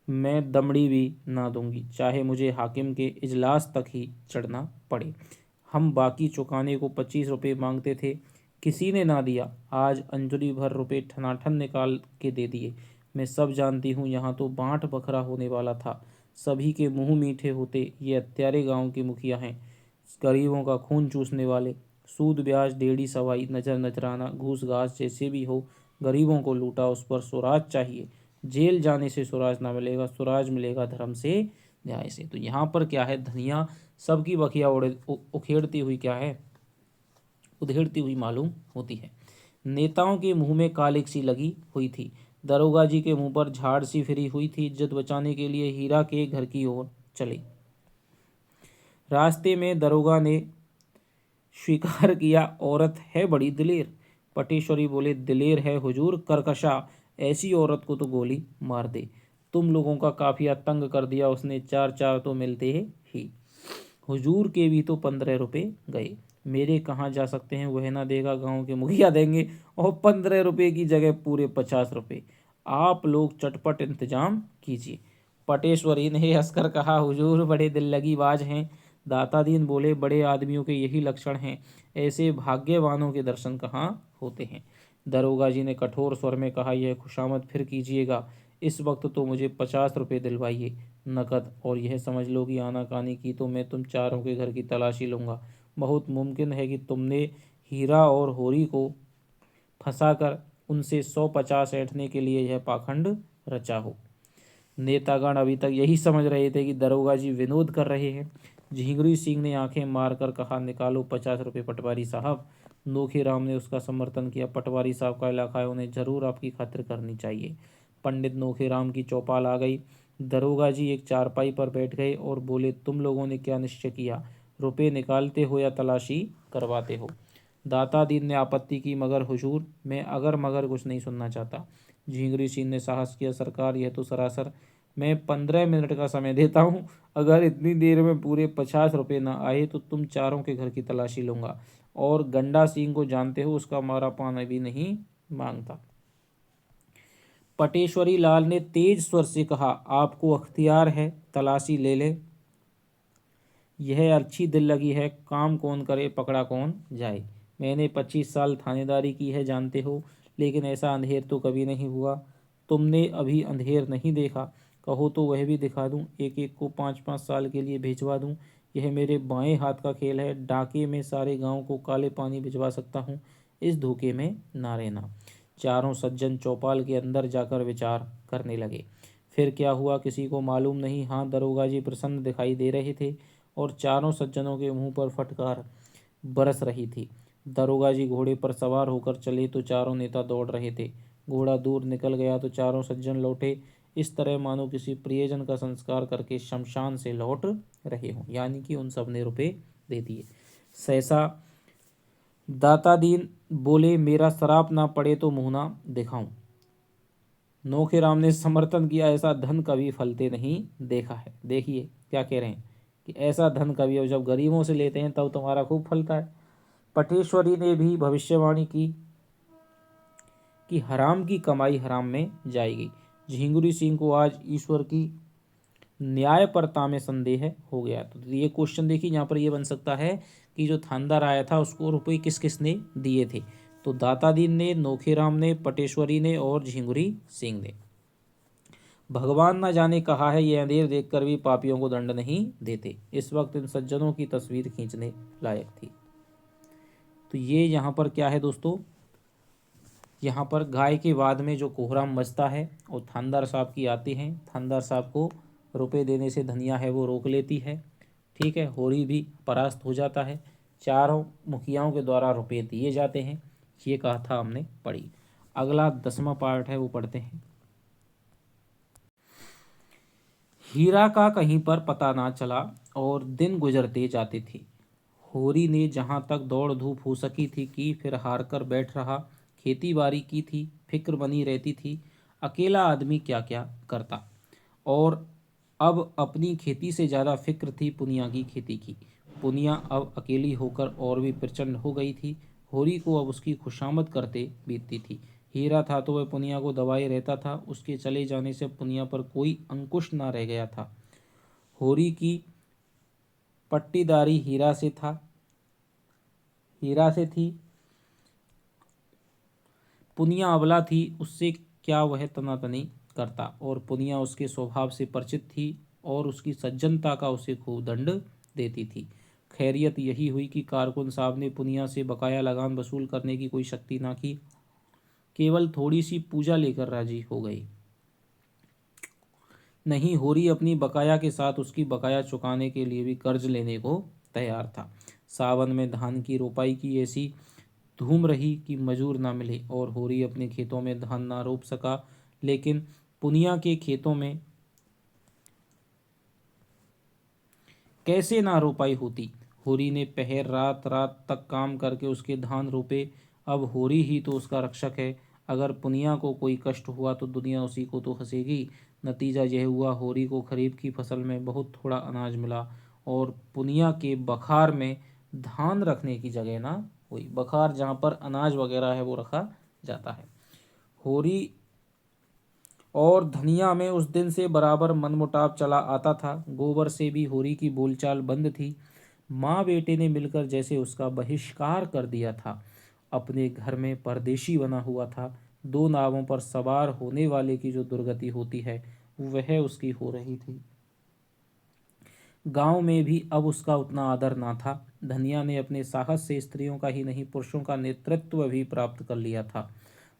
मैं दमड़ी भी ना दूंगी, चाहे मुझे हाकिम के इजलास तक ही चढ़ना पड़े। हम बाकी चुकाने को 25 रुपये मांगते थे, किसी ने ना दिया। आज अंजलि भर रुपए ठनाठन निकाल के दे दिए। मैं सब जानती हूँ, यहाँ तो बांट बखरा होने वाला था। सभी के मुंह मीठे होते। ये हत्यारे गांव के मुखिया हैं, गरीबों का खून चूसने वाले। सूद ब्याज डेढ़ी सवाई नजर नजराना घूस घास जैसे भी हो, गरीबों को लूटा, उस पर स्वराज चाहिए। जेल जाने से स्वराज ना मिलेगा, स्वराज मिलेगा धर्म से, न्याय से। तो यहाँ पर क्या है, धनिया सबकी बखिया उखेड़ती हुई क्या है, उधेड़ती हुई मालूम होती है। नेताओं के मुंह में कालिक सी लगी हुई थी। दरोगा जी के मुंह पर झाड़ सी फिरी हुई थी। इज्जत बचाने के लिए हीरा के घर की ओर चले। रास्ते में दरोगा ने स्वीकार किया, औरत है बड़ी दिलेर। पटेश्वरी बोले, दिलेर है हुजूर, करकशा। ऐसी औरत को तो गोली मार दे। तुम लोगों का काफिया तंग कर दिया उसने, चार चार तो मिलते ही। हुजूर के भी तो 15 रुपये गए, मेरे कहाँ जा सकते हैं, वह ना देगा गांव के मुखिया देंगे, और 15 रुपये की जगह पूरे 50 रुपये। आप लोग चटपट इंतजाम कीजिए। पटेश्वरी ने हंसकर कहा, हुजूर बड़े दिल लगी बाज हैं। दाता दीन बोले, बड़े आदमियों के यही लक्षण हैं, ऐसे भाग्यवानों के दर्शन कहाँ होते हैं। दरोगा जी ने कठोर स्वर में कहा, यह खुशामद फिर कीजिएगा, इस वक्त तो मुझे 50 रुपये दिलवाइए नकद, और यह समझ लो कि आनाकानी की तो मैं तुम चारों के घर की तलाशी लूँगा। बहुत मुमकिन है कि तुमने हीरा और होरी को फंसाकर उनसे 150 ऐंठने के लिए यह पाखंड रचा हो। नेतागण अभी तक यही समझ रहे थे कि दरोगा जी विनोद कर रहे हैं। झिंगुरी सिंह ने आंखें मारकर कहा, निकालो 50 रुपये पटवारी साहब। नोखीराम ने उसका समर्थन किया, पटवारी साहब का इलाका है, उन्हें जरूर आपकी खातिर करनी चाहिए। पंडित नोखीराम की चौपाल आ गई। दरोगा जी एक चारपाई पर बैठ गए और बोले, तुम लोगों ने क्या निश्चय किया, रुपये निकालते हो या तलाशी करवाते हो। दाता दीन ने आपत्ति की, मगर हुजूर, मैं अगर मगर कुछ नहीं सुनना चाहता। झिंगुरी सिंह ने साहस किया, सरकार यह तो सरासर, मैं 15 मिनट का समय देता हूँ, अगर इतनी देर में पूरे 50 रुपये ना आए तो तुम चारों के घर की तलाशी लूँगा। और गंडा सिंह को जानते हो, उसका मारा पान भी नहीं मांगता। पटेश्वरी लाल ने तेज स्वर से कहा, आपको अख्तियार है, तलाशी ले ले। यह अच्छी दिल लगी है, काम कौन करे पकड़ा कौन जाए। मैंने 25 साल थानेदारी की है जानते हो, लेकिन ऐसा अंधेर तो कभी नहीं हुआ। तुमने अभी अंधेर नहीं देखा, कहो तो वह भी दिखा दूं, एक एक को 5-5 साल के लिए भिजवा दूं। यह मेरे बाएं हाथ का खेल है, डाके में सारे गांव को काले पानी भिजवा सकता हूं, इस धोखे में ना रहना। चारों सज्जन चौपाल के अंदर जाकर विचार करने लगे। फिर क्या हुआ किसी को मालूम नहीं। हाँ, दरोगा जी प्रसन्न दिखाई दे रहे थे और चारों सज्जनों के मुंह पर फटकार बरस रही थी। दरोगा जी घोड़े पर सवार होकर चले तो चारों नेता दौड़ रहे थे। घोड़ा दूर निकल गया तो चारों सज्जन लौटे, इस तरह मानो किसी प्रियजन का संस्कार करके शमशान से लौट रहे हों, यानी कि उन सब ने रुपए दे दिए। सहसा दाता दीन बोले, मेरा शराप ना पड़े तो मुँह ना दिखाऊं। नोखेराम ने समर्थन किया, ऐसा धन कभी फलते नहीं देखा है। देखिए क्या कह रहे हैं कि ऐसा धन कभी, और जब गरीबों से लेते हैं तब तुम्हारा खूब फलता है। पटेश्वरी ने भी भविष्यवाणी की कि हराम की कमाई हराम में जाएगी। झिंगुरी सिंह को आज ईश्वर की न्यायपरता में संदेह हो गया। तो ये क्वेश्चन देखिए, यहाँ पर ये बन सकता है कि जो थानदार आया था उसको रुपये किस किस ने दिए थे। तो दाता दीन ने, नोखेराम ने, पटेश्वरी ने और झिंगुरी सिंह ने। भगवान न जाने कहा है, ये अंधेर देखकर भी पापियों को दंड नहीं देते। इस वक्त इन सज्जनों की तस्वीर खींचने लायक थी। तो ये यहाँ पर क्या है दोस्तों, यहाँ पर गाय के बाद में जो कोहराम मचता है और थानदार साहब की आती हैं। थानदार साहब को रुपए देने से धनिया है वो रोक लेती है। ठीक है, होरी भी परास्त हो जाता है। चारों मुखियाओं के द्वारा रुपए दिए जाते हैं। ये कहा था हमने पढ़ी। अगला 10वां पार्ट है वो पढ़ते हैं। हीरा का कहीं पर पता ना चला और दिन गुजरते जाते थे। होरी ने जहाँ तक दौड़ धूप हो सकी थी की, फिर हार कर बैठ रहा। खेती बाड़ी की थी, फिक्र बनी रहती थी, अकेला आदमी क्या क्या करता। और अब अपनी खेती से ज़्यादा फिक्र थी पुनिया की खेती की। पुनिया अब अकेली होकर और भी प्रचंड हो गई थी। होरी को अब उसकी खुशामद करते बीतती थी। हीरा था तो वह पुनिया को दबाए रहता था। उसके चले जाने से पुनिया पर कोई अंकुश ना रह गया था। होरी की पट्टीदारी हीरा से थी। पुनिया अबला थी, उससे क्या वह तनातनी करता। और पुनिया उसके स्वभाव से परिचित थी और उसकी सज्जनता का उसे खूब दंड देती थी। खैरियत यही हुई कि कारकुन साहब ने पुनिया से बकाया लगान वसूल करने की कोई शक्ति ना की, केवल थोड़ी सी पूजा लेकर राजी हो गई। नहीं, होरी अपनी बकाया के साथ उसकी बकाया चुकाने के लिए भी कर्ज लेने को तैयार था। सावन में धान की रोपाई की ऐसी धूम रही कि मजूर ना मिले और होरी अपने खेतों में धान ना रोप सका। लेकिन पुनिया के खेतों में कैसे ना रोपाई होती। होरी ने पहर रात रात तक काम करके उसके धान रोपे। अब होरी ही तो उसका रक्षक है। अगर पुनिया को कोई कष्ट हुआ तो दुनिया उसी को तो हंसेगी। नतीजा यह हुआ, होरी को खरीफ की फसल में बहुत थोड़ा अनाज मिला और पुनिया के बखार में धान रखने की जगह ना हुई। बखार जहाँ पर अनाज वगैरह है वो रखा जाता है। होरी और धनिया में उस दिन से बराबर मनमुटाव चला आता था। गोबर से भी होरी की बोलचाल बंद थी। माँ बेटे ने मिलकर जैसे उसका बहिष्कार कर दिया था। अपने घर में परदेशी बना हुआ था। दो नावों पर सवार होने वाले की जो दुर्गति होती है वह उसकी हो रही थी। गांव में भी अब उसका उतना आदर ना था। धनिया ने अपने साहस से स्त्रियों का ही नहीं पुरुषों का नेतृत्व भी प्राप्त कर लिया था।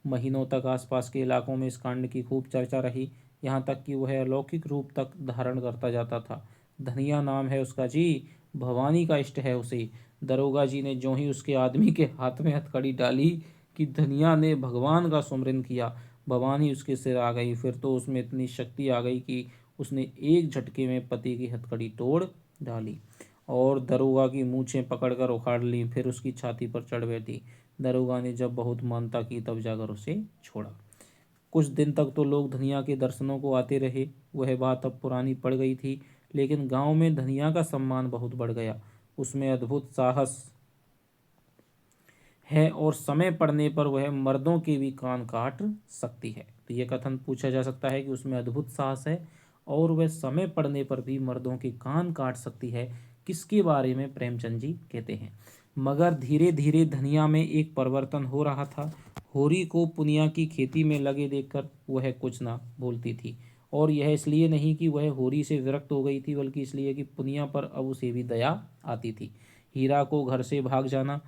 महीनों तक आसपास के इलाकों में इस कांड की खूब चर्चा रही, यहाँ तक कि वह अलौकिक रूप तक धारण करता जाता था। धनिया नाम है उसका जी, भवानी का इष्ट है उसे। दरोगा जी ने जो ही उसके आदमी के हाथ में हथकड़ी डाली कि धनिया ने भगवान का सुमरन किया, भवानी उसके सिर आ गई। फिर तो उसमें इतनी शक्ति आ गई कि उसने एक झटके में पति की हथकड़ी तोड़ डाली और दरोगा की मूछें पकड़कर उखाड़ ली। फिर उसकी छाती पर चढ़ बैठी। दरोगा ने जब बहुत मानता की तब जाकर उसे छोड़ा। कुछ दिन तक तो लोग धनिया के दर्शनों को आते रहे। वह बात अब पुरानी पड़ गई थी, लेकिन गांव में धनिया का सम्मान बहुत बढ़ गया। उसमें अद्भुत साहस है और समय पड़ने पर वह मर्दों के भी कान काट सकती है। तो यह कथन पूछा जा सकता है कि उसमें अद्भुत साहस है और वह समय पड़ने पर भी मर्दों के कान काट सकती है। किसके बारे में प्रेमचंद जी कहते हैं। मगर धीरे धीरे धनिया में एक परिवर्तन हो रहा था। होरी को पुनिया की खेती में लगे देखकर वह कुछ ना बोलती थी। और यह इसलिए नहीं कि वह होरी से विरक्त हो गई थी, बल्कि इसलिए कि पुनिया पर अब उसे भी दया आती थी। हीरा को घर से भाग जाना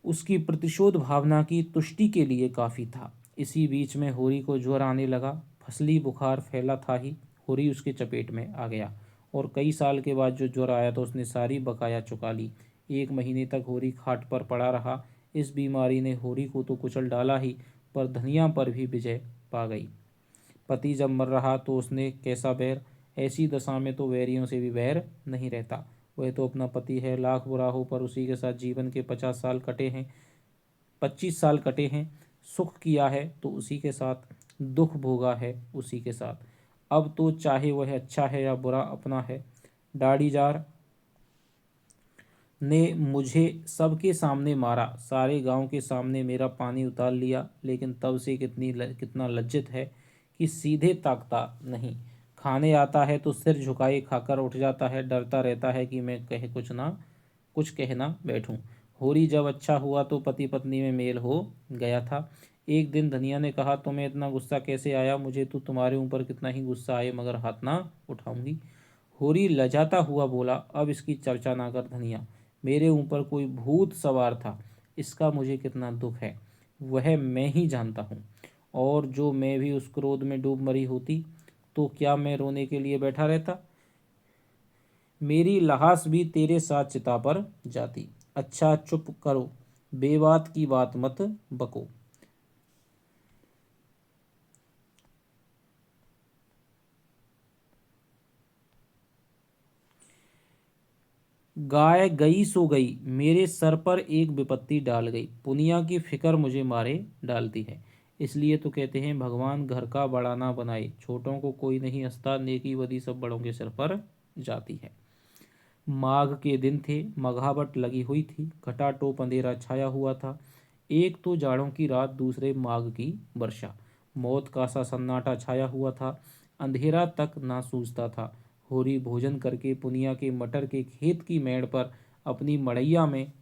उसकी प्रतिशोध भावना की तुष्टि के लिए काफ़ी था। इसी बीच में होरी को ज्वर आने लगा। फसली बुखार फैला था ही, होरी उसके चपेट में आ गया और कई साल के बाद जो ज्वर आया तो उसने सारी बकाया चुका ली। 1 महीने तक होरी खाट पर पड़ा रहा। इस बीमारी ने होरी को तो कुचल डाला ही, पर धनिया पर भी विजय पा गई। पति जब मर रहा तो उसने कैसा बैर, ऐसी दशा में तो वैरियों से भी बैर नहीं रहता। वह तो अपना पति है, लाख बुरा हो पर उसी के साथ जीवन के 50 साल कटे हैं, 25 साल कटे हैं। सुख किया है तो उसी के साथ, दुख भोगा है उसी के साथ। अब तो चाहे वह अच्छा है या बुरा अपना है। दाढ़ीदार ने मुझे सबके सामने मारा, सारे गांव के सामने मेरा पानी उतार लिया, लेकिन तब से कितना लज्जित है कि सीधे ताकता नहीं। खाने आता है तो सिर झुकाए खाकर उठ जाता है, डरता रहता है कि मैं कुछ कहना बैठूं। होरी जब अच्छा हुआ तो पति पत्नी में मेल हो गया था। एक दिन धनिया ने कहा, तुम्हें इतना गुस्सा कैसे आया? मुझे तो तुम्हारे ऊपर कितना ही गुस्सा आए मगर हाथ ना उठाऊंगी। होरी लजाता हुआ बोला, अब इसकी चर्चा ना कर धनिया, मेरे ऊपर कोई भूत सवार था, इसका मुझे कितना दुख है वह मैं ही जानता हूँ। और जो मैं भी उस क्रोध में डूब मरी होती तो क्या मैं रोने के लिए बैठा रहता? मेरी लाश भी तेरे साथ चिता पर जाती। अच्छा चुप करो, बेबात की बात मत बको। गाय गई सो गई, मेरे सर पर एक विपत्ति डाल गई, पुनिया की फिक्र मुझे मारे डालती है। इसलिए तो कहते हैं भगवान घर का बड़ा ना बनाए, छोटों को कोई नहीं हंसता, नेकी बदी सब बड़ों के सिर पर जाती है। माघ के दिन थे, मघावट लगी हुई थी, घटाटोप अंधेरा छाया हुआ था। एक तो जाड़ों की रात, दूसरे माघ की वर्षा। मौत का सा सन्नाटा छाया हुआ था, अंधेरा तक ना सूझता था। होरी भोजन करके पुनिया के मटर के खेत की मेड़ पर अपनी मड़ैया में,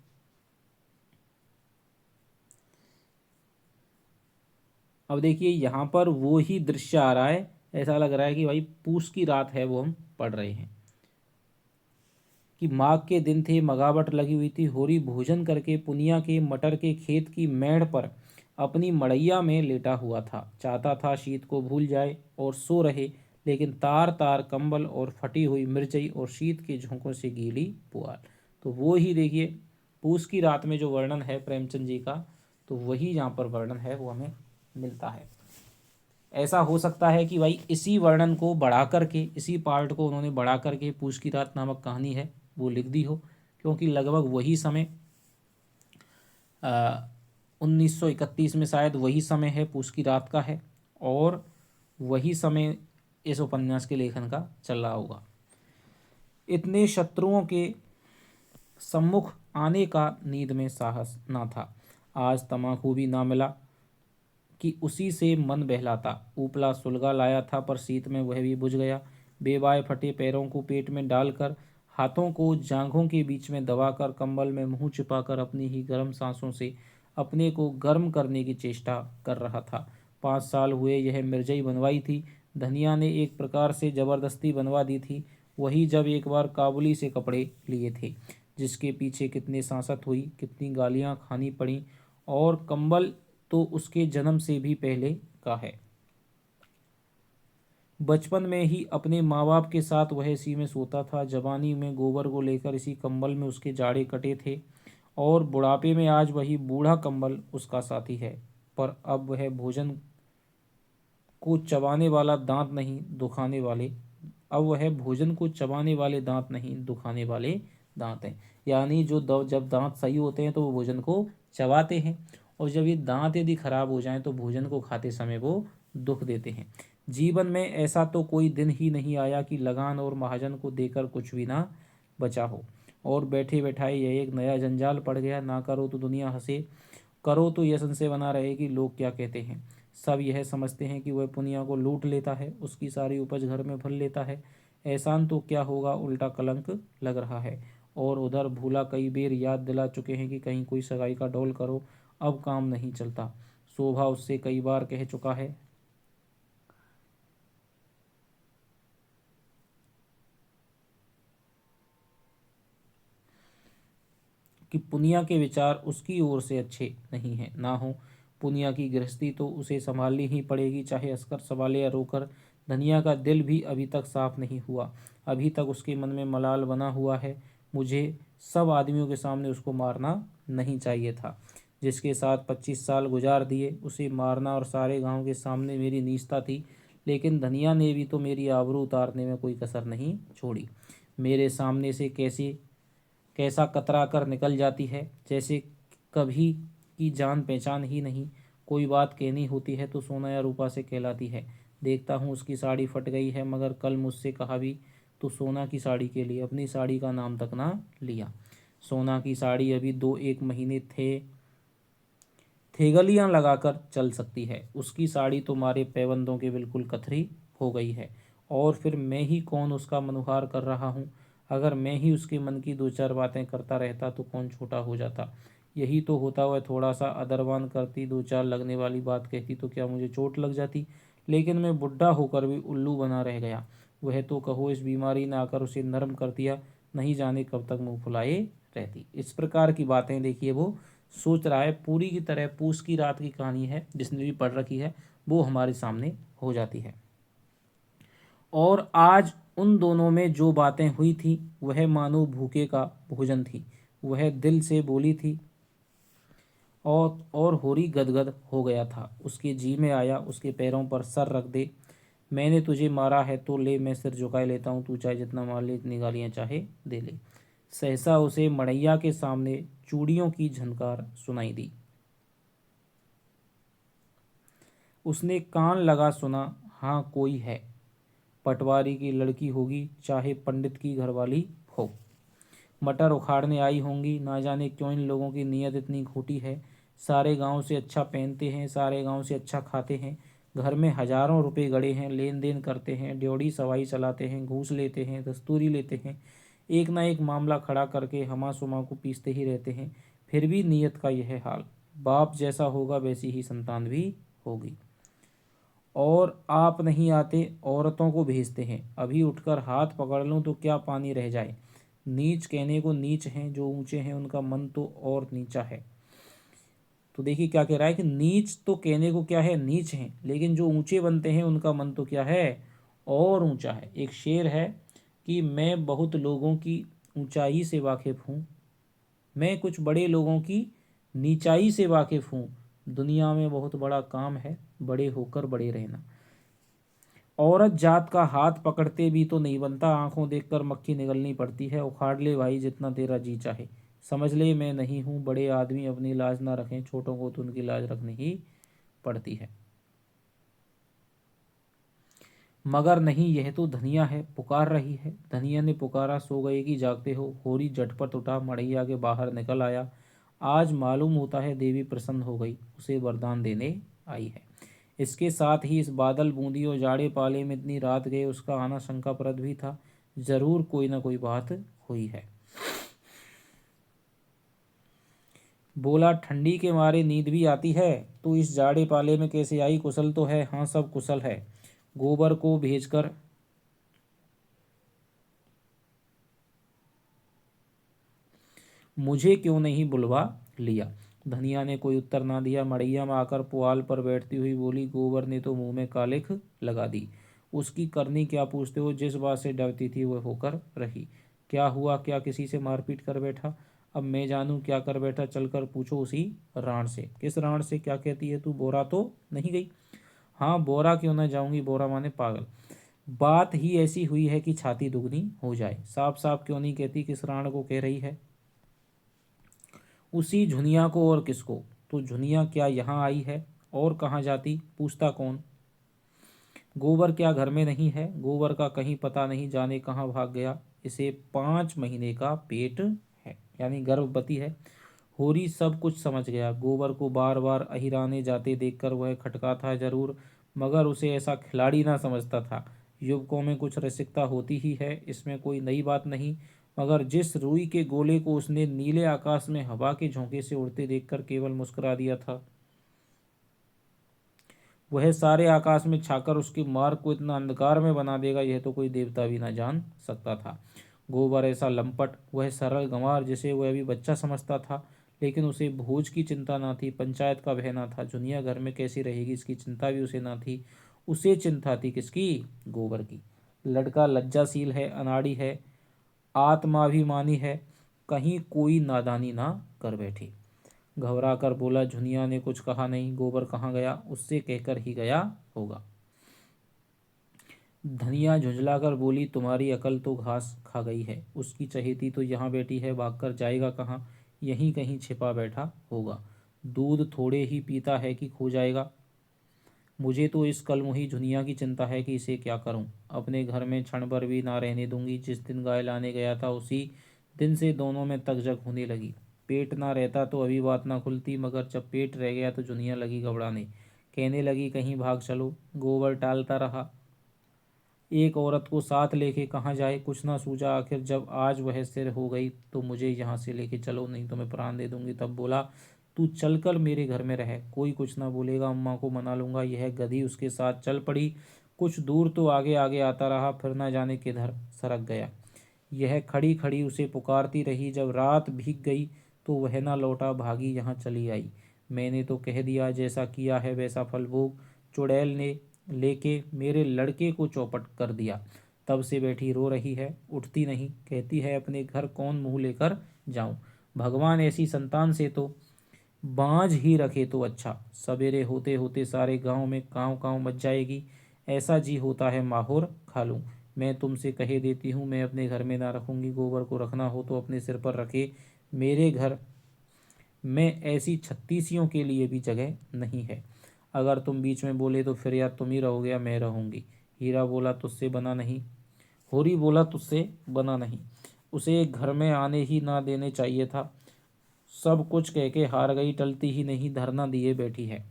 अब देखिए यहाँ पर वो ही दृश्य आ रहा है, ऐसा लग रहा है कि भाई पूस की रात है वो हम पढ़ रहे हैं। कि माघ के दिन थे, मगावट लगी हुई थी, होरी भोजन करके पुनिया के मटर के खेत की मेड़ पर अपनी मड़ैया में लेटा हुआ था। चाहता था शीत को भूल जाए और सो रहे, लेकिन तार तार कंबल और फटी हुई मिर्चई और शीत के झोंकों से गीली पुआल। तो वो ही देखिए पूस की रात में जो वर्णन है प्रेमचंद जी का, तो वही यहाँ पर वर्णन है वो हमें मिलता है। ऐसा हो सकता है कि भाई इसी वर्णन को बढ़ा करके, इसी पार्ट को उन्होंने बढ़ा करके पूस की रात नामक कहानी है वो लिख दी हो, क्योंकि लगभग वही समय 1931 में शायद वही समय है पूस की रात का है, और वही समय इस उपन्यास के लेखन का चल रहा होगा। इतने शत्रुओं के सम्मुख आने का नींद में साहस ना था। आज तमाकू भी ना मिला कि उसी से मन बहलाता। ऊपला सुलगा लाया था पर शीत में वह भी बुझ गया। बेबाय फटे पैरों को पेट में डालकर, हाथों को जांघों के बीच में दबाकर, कंबल में मुंह छिपाकर अपनी ही गर्म सांसों से अपने को गर्म करने की चेष्टा कर रहा था। 5 साल हुए यह मिर्जई बनवाई थी, धनिया ने एक प्रकार से जबरदस्ती बनवा दी थी। वही जब एक बार काबुली से कपड़े लिए थे, जिसके पीछे कितनी सांसत हुई, कितनी गालियां खानी पड़ी। और कंबल तो उसके जन्म से भी पहले का है। बचपन में ही अपने माँ बाप के साथ वह इसी में सोता था। जवानी में गोबर को लेकर इसी कंबल में उसके जाड़े कटे थे, और बुढ़ापे में आज वही बूढ़ा कंबल उसका साथी है। पर अब वह भोजन को चबाने वाला दांत नहीं दुखाने वाले, अब वह भोजन को चबाने वाले दांत नहीं दुखाने वाले दांत हैं। यानी जो जब दांत सही होते हैं तो वो भोजन को चबाते हैं, और जब ये दांत यदि खराब हो जाएं तो भोजन को खाते समय वो दुख देते हैं। जीवन में ऐसा तो कोई दिन ही नहीं आया कि लगान और महाजन को देकर कुछ भी ना बचा हो, और बैठे बैठाए यह एक नया जंजाल पड़ गया। ना करो तो दुनिया हंसे, करो तो यह संशय बना रहे कि लोग क्या कहते हैं। सब यह समझते हैं कि वह पुनिया को लूट लेता है, उसकी सारी उपज घर में भर लेता है। एहसान तो क्या होगा, उल्टा कलंक लग रहा है। और उधर भूला कई बेर याद दिला चुके हैं कि कहीं कोई सगाई का डोल करो, अब काम नहीं चलता। शोभा उससे कई बार कह चुका है कि पुनिया के विचार उसकी ओर से अच्छे नहीं हैं। ना हो पुनिया की गृहस्थी तो उसे संभालनी ही पड़ेगी, चाहे अस्कर संभाले या रोकर। धनिया का दिल भी अभी तक साफ नहीं हुआ, अभी तक उसके मन में मलाल बना हुआ है। मुझे सब आदमियों के सामने उसको मारना नहीं चाहिए था। जिसके साथ 25 साल गुजार दिए उसे मारना और सारे गांव के सामने मेरी नीचता थी। लेकिन धनिया ने भी तो मेरी आबरू उतारने में कोई कसर नहीं छोड़ी। मेरे सामने से कैसा कतरा कर निकल जाती है, जैसे कभी की जान पहचान ही नहीं। कोई बात कहनी होती है तो सोना या रूपा से कहलाती है। देखता हूँ उसकी साड़ी फट गई है, मगर कल मुझसे कहा भी तो सोना की साड़ी के लिए अपनी साड़ी का नाम तक ना लिया। सोना की साड़ी अभी 2-1 महीने थेगलियाँ लगाकर चल सकती है, उसकी साड़ी तो मारे पैबंदों के बिल्कुल कथरी हो गई है। और फिर मैं ही कौन उसका मनुहार कर रहा हूँ। अगर मैं ही उसके मन की 2-4 बातें करता रहता तो कौन छोटा हो जाता। यही तो होता, वह थोड़ा सा अदरवान करती, 2-4 लगने वाली बात कहती तो क्या मुझे चोट लग जाती। लेकिन मैं बुढ़ा होकर भी उल्लू बना रह गया। वह तो कहो इस बीमारी ने आकर उसे नरम कर दिया, नहीं जाने कब तक मुंह फुलाए रहती। इस प्रकार की बातें देखिए वो सोच रहा है। पूरी की तरह पूस की रात की कहानी है, जिसने भी पढ़ रखी है वो हमारे सामने हो जाती है। और आज उन दोनों में जो बातें हुई थी वह मानो भूखे का भोजन थी। वह दिल से बोली थी, और होरी गदगद हो गया था। उसके जी में आया उसके पैरों पर सर रख दे। मैंने तुझे मारा है तो ले, मैं सिर झुकाए लेता हूँ, तू चाहे जितना मार ले, इतनी गालियाँ चाहे दे ले। सहसा उसे मड़ैया के सामने चूड़ियों की झनकार सुनाई दी। उसने कान लगा सुना, हाँ कोई है, पटवारी की लड़की होगी, चाहे पंडित की घरवाली हो। मटर उखाड़ने आई होंगी। ना जाने क्यों इन लोगों की नीयत इतनी खोटी है। सारे गांव से अच्छा पहनते हैं, सारे गांव से अच्छा खाते हैं, घर में हजारों रुपए गड़े हैं, लेन देन करते हैं, ड्योढ़ी सवाई चलाते हैं, घूस लेते हैं, दस्तूरी लेते हैं, एक ना एक मामला खड़ा करके हमा सुमा को पीसते ही रहते हैं। फिर भी नीयत का यह हाल। बाप जैसा होगा वैसी ही संतान भी होगी। और आप नहीं आते, औरतों को भेजते हैं। अभी उठकर हाथ पकड़ लूं तो क्या पानी रह जाए। नीच कहने को नीच हैं, जो ऊंचे हैं उनका मन तो और नीचा है। तो देखिए क्या कह रहा है कि नीच तो कहने को क्या है, नीच हैं, लेकिन जो ऊंचे बनते हैं उनका मन तो क्या है, और ऊंचा है। एक शेर है कि मैं बहुत लोगों की ऊंचाई से वाकिफ हूँ, मैं कुछ बड़े लोगों की नीचाई से वाकिफ हूँ। दुनिया में बहुत बड़ा काम है, बड़े होकर बड़े रहना। औरत जात का हाथ पकड़ते भी तो नहीं बनता, आंखों देखकर मक्खी निगलनी पड़ती है। उखाड़ ले भाई जितना तेरा जी चाहे, समझ ले मैं नहीं हूँ। बड़े आदमी अपनी लाज ना रखें, छोटों को तो उनकी लाज रखनी ही पड़ती है। मगर नहीं, यह तो धनिया है, पुकार रही है। धनिया ने पुकारा, सो गए कि जागते हो। होरी झटपट उठा, मड़ैया के बाहर निकल आया। आज मालूम होता है देवी प्रसन्न हो गई, उसे वरदान देने आई है। इसके साथ ही इस बादल बूंदी और जाड़े पाले में इतनी रात गए, उसका आना शंकाप्रद भी था। जरूर कोई ना कोई बात हुई है। बोला, ठंडी के मारे नींद भी आती है, तो इस जाड़े पाले में कैसे आई? कुशल तो है? हाँ सब कुशल है। गोबर को भेजकर मुझे क्यों नहीं बुलवा लिया? धनिया ने कोई उत्तर ना दिया। मड़ैया में आकर पुआल पर बैठती हुई बोली, गोबर ने तो मुंह में कालिख लगा दी। उसकी करनी क्या पूछते हो? जिस बात से डरती थी वह होकर रही। क्या हुआ? क्या किसी से मारपीट कर बैठा? अब मैं जानूं क्या कर बैठा, चलकर पूछो उसी राण से। किस राण से? क्या कहती है तू? बोरा तो नहीं गई? हाँ बोरा क्यों ना जाऊंगी, बोरा माने पागल। बात ही ऐसी हुई है कि छाती दुगनी हो जाए। साफ साफ क्यों नहीं कहती किस राण को कह रही है? उसी झुनिया को, और किसको? तो झुनिया क्या यहाँ आई है? और कहाँ जाती? पूछता कौन? गोबर क्या घर में नहीं है? गोबर का कहीं पता नहीं, जाने कहाँ भाग गया। इसे 5 महीने का पेट है, यानी गर्भवती है। होरी सब कुछ समझ गया। गोबर को बार बार अहिराने जाते देखकर वह खटका था जरूर, मगर उसे ऐसा खिलाड़ी ना समझता था। युवकों में कुछ रसिकता होती ही है, इसमें कोई नई बात नहीं। मगर जिस रुई के गोले को उसने नीले आकाश में हवा के झोंके से उड़ते देखकर केवल मुस्कुरा दिया था, वह सारे आकाश में छाकर उसकी मार्ग को इतना अंधकार में बना देगा, यह तो कोई देवता भी ना जान सकता था। गोबर ऐसा लंपट, वह सरल गंवार जिसे वह अभी बच्चा समझता था, लेकिन उसे भोज की चिंता ना थी, पंचायत का भय ना था, दुनिया घर में कैसी रहेगी इसकी चिंता भी उसे ना थी। उसे चिंता थी किसकी? गोबर की। लड़का लज्जाशील है, अनाड़ी है, आत्माभिमानी है, कहीं कोई नादानी ना कर बैठे। घबरा कर बोला, झुनिया ने कुछ कहा नहीं। गोबर कहाँ गया? उससे कहकर ही गया होगा। धनिया झुंझलाकर बोली, तुम्हारी अकल तो घास खा गई है। उसकी चहेती तो यहाँ बैठी है, भागकर जाएगा कहाँ? यहीं कहीं छिपा बैठा होगा। दूध थोड़े ही पीता है कि खो जाएगा। मुझे तो इस कलमुही झुनिया की चिंता है कि इसे क्या करूं। अपने घर में क्षण भर भी ना रहने दूंगी। जिस दिन गाय लाने गया था उसी दिन से दोनों में तकजक होने लगी। पेट ना रहता तो अभी बात ना खुलती, मगर जब पेट रह गया तो झुनिया लगी घबराने। कहने लगी, कहीं भाग चलो। गोबर टालता रहा। एक औरत को साथ लेके कहाँ जाए, कुछ ना सूझा। आखिर जब आज वह सिर हो गई तो मुझे यहाँ से लेके चलो, नहीं तो मैं प्राण दे दूंगी। तब बोला, तू चलकर मेरे घर में रह, कोई कुछ ना बोलेगा, अम्मा को मना लूंगा। यह गधी उसके साथ चल पड़ी। कुछ दूर तो आगे आगे आता रहा, फिर ना जाने किधर सरक गया। यह खड़ी खड़ी उसे पुकारती रही। जब रात भीग गई तो वह ना लौटा, भागी यहाँ चली आई। मैंने तो कह दिया, जैसा किया है वैसा फल भोग। चुड़ैल ने लेके मेरे लड़के को चौपट कर दिया। तब से बैठी रो रही है, उठती नहीं। कहती है, अपने घर कौन मुंह लेकर जाऊं। भगवान ऐसी संतान से तो बांझ ही रखे तो अच्छा। सवेरे होते होते सारे गांव में कांव कांव मच जाएगी। ऐसा जी होता है माहौर खा लूं। मैं तुमसे कहे देती हूँ, मैं अपने घर में ना रखूँगी। गोबर को रखना हो तो अपने सिर पर रखे, मेरे घर में ऐसी छत्तीसियों के लिए भी जगह नहीं है। अगर तुम बीच में बोले तो फिर या तुम ही रहोगे या मैं रहूँगी। हीरा बोला, तुझसे बना नहीं। होरी बोला, तुझसे बना नहीं। उसे घर में आने ही ना देने चाहिए था। सब कुछ कह के हार गई, टलती ही नहीं, धरना दिए बैठी है।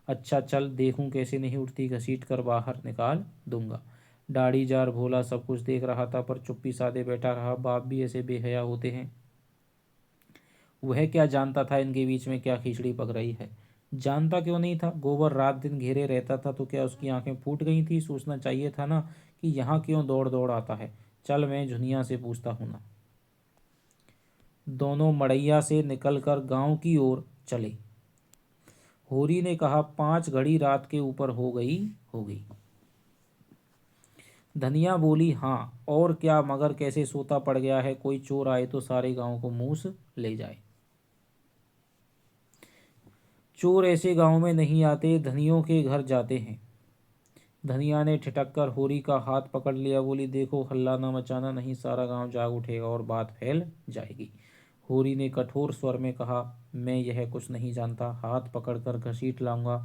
अच्छा चल देखूं कैसे नहीं उठती, घसीट कर बाहर निकाल दूंगा। दाढ़ी जार भोला सब कुछ देख रहा था पर चुप्पी साधे बैठा रहा। बाप भी ऐसे बेहया होते हैं। वह क्या जानता था इनके बीच में क्या खिचड़ी पक रही है। जानता क्यों नहीं था, गोबर रात दिन घेरे रहता था तो क्या उसकी आंखें फूट गई थी। सोचना चाहिए था ना कि यहाँ क्यों दौड़ दौड़ आता है। चल मैं झुनिया से पूछता हूँ ना। दोनों मड़ैया से निकलकर गांव की ओर चले। होरी ने कहा, 5 घड़ी रात के ऊपर हो गई। धनिया बोली, हाँ और क्या, मगर कैसे सोता पड़ गया है, कोई चोर आए तो सारे गांव को मूस ले जाए। चोर ऐसे गांव में नहीं आते, धनियों के घर जाते हैं। धनिया ने ठिठक कर होरी का हाथ पकड़ लिया। बोली, देखो हल्ला ना मचाना, नहीं सारा गांव जाग उठेगा और बात फैल जाएगी। होरी ने कठोर स्वर में कहा, मैं यह कुछ नहीं जानता। हाथ पकड़कर घसीट लाऊंगा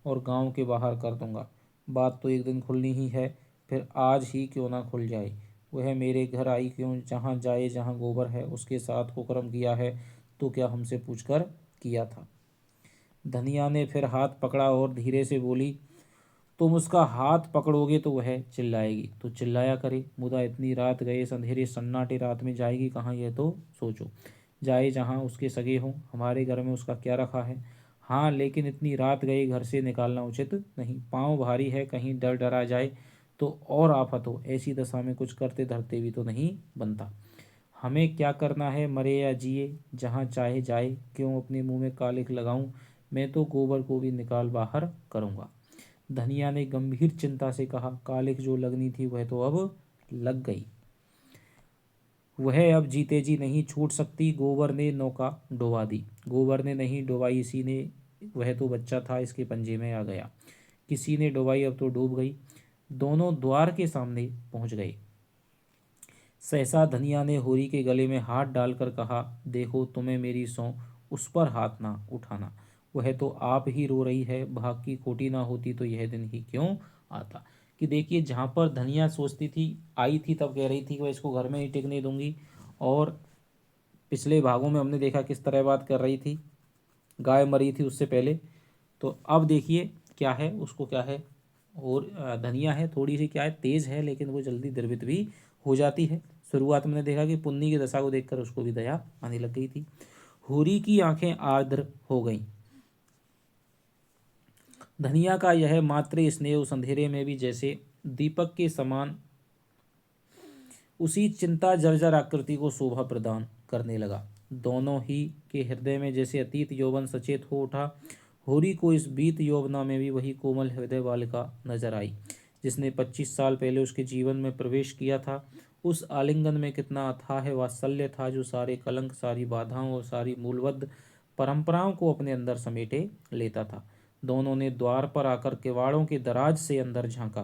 और गांव के बाहर कर दूंगा। बात तो एक दिन खुलनी ही है, फिर आज ही क्यों ना खुल जाए। वह मेरे घर आई क्यों, जहाँ जाए जहाँ गोबर है उसके साथ कुकर्म किया है तो क्या हमसे पूछकर किया था। धनिया ने फिर हाथ पकड़ा और धीरे से बोली, तुम उसका हाथ पकड़ोगे तो वह चिल्लाएगी तो चिल्लाया करे, मुदा इतनी रात गए, अंधेरे सन्नाटे रात में जाएगी कहाँ यह तो सोचो। जाए जहाँ उसके सगे हों, हमारे घर में उसका क्या रखा है। हाँ लेकिन इतनी रात गए घर से निकालना उचित नहीं। पाँव भारी है, कहीं डर डरा जाए तो और आफत हो। ऐसी दशा में कुछ करते धरते भी तो नहीं बनता। हमें क्या करना है, मरे या जिए, जहाँ चाहे जाए, क्यों अपने मुंह में कालिख लगाऊं। मैं तो गोबर को भी निकाल बाहर करूंगा। धनिया ने गंभीर चिंता से कहा, कालिख जो लगनी थी वह तो अब लग गई। वह अब जीते जी नहीं छूट सकती। गोबर ने नौका डुबा दी। गोबर ने नहीं डुबाई, इसी ने, वह तो बच्चा था इसके पंजे में आ गया। किसी ने डुबाई, अब तो डूब गई। दोनों द्वार के सामने पहुंच गए। सहसा धनिया ने होरी के गले में हाथ डालकर कहा, देखो तुम्हें मेरी सौं, उस पर हाथ ना उठाना। वह तो आप ही रो रही है, भाग की खोटी ना होती तो यह दिन ही क्यों आता। कि देखिए जहाँ पर धनिया सोचती थी, आई थी तब कह रही थी कि वह इसको घर में ही टिकने दूंगी, और पिछले भागों में हमने देखा किस तरह बात कर रही थी, गाय मरी थी उससे पहले। तो अब देखिए क्या है, उसको क्या है, और धनिया है थोड़ी सी क्या है, तेज है, लेकिन वो जल्दी द्रवित भी हो जाती है। शुरुआत में देखा कि पुन्नी की दशा को देखकर उसको भी दया आने लग गई थी। होरी की आंखें आर्द्र हो गईं। धनिया का यह मात्र स्नेह उस अंधेरे में भी जैसे दीपक के समान उसी चिंता जर्जर आकृति को शोभा प्रदान करने लगा। दोनों ही के हृदय में जैसे अतीत यौवन सचेत हो उठा। होरी को इस बीत यौवना में भी वही कोमल हृदय बालिका नजर आई जिसने 25 साल पहले उसके जीवन में प्रवेश किया था। उस आलिंगन में कितना अथाह वात्सल्य था जो सारे कलंक, सारी बाधाओं और सारी मूलबद्ध परंपराओं को अपने अंदर समेटे लेता था। दोनों ने द्वार पर आकर किवाड़ों के दराज से अंदर झांका।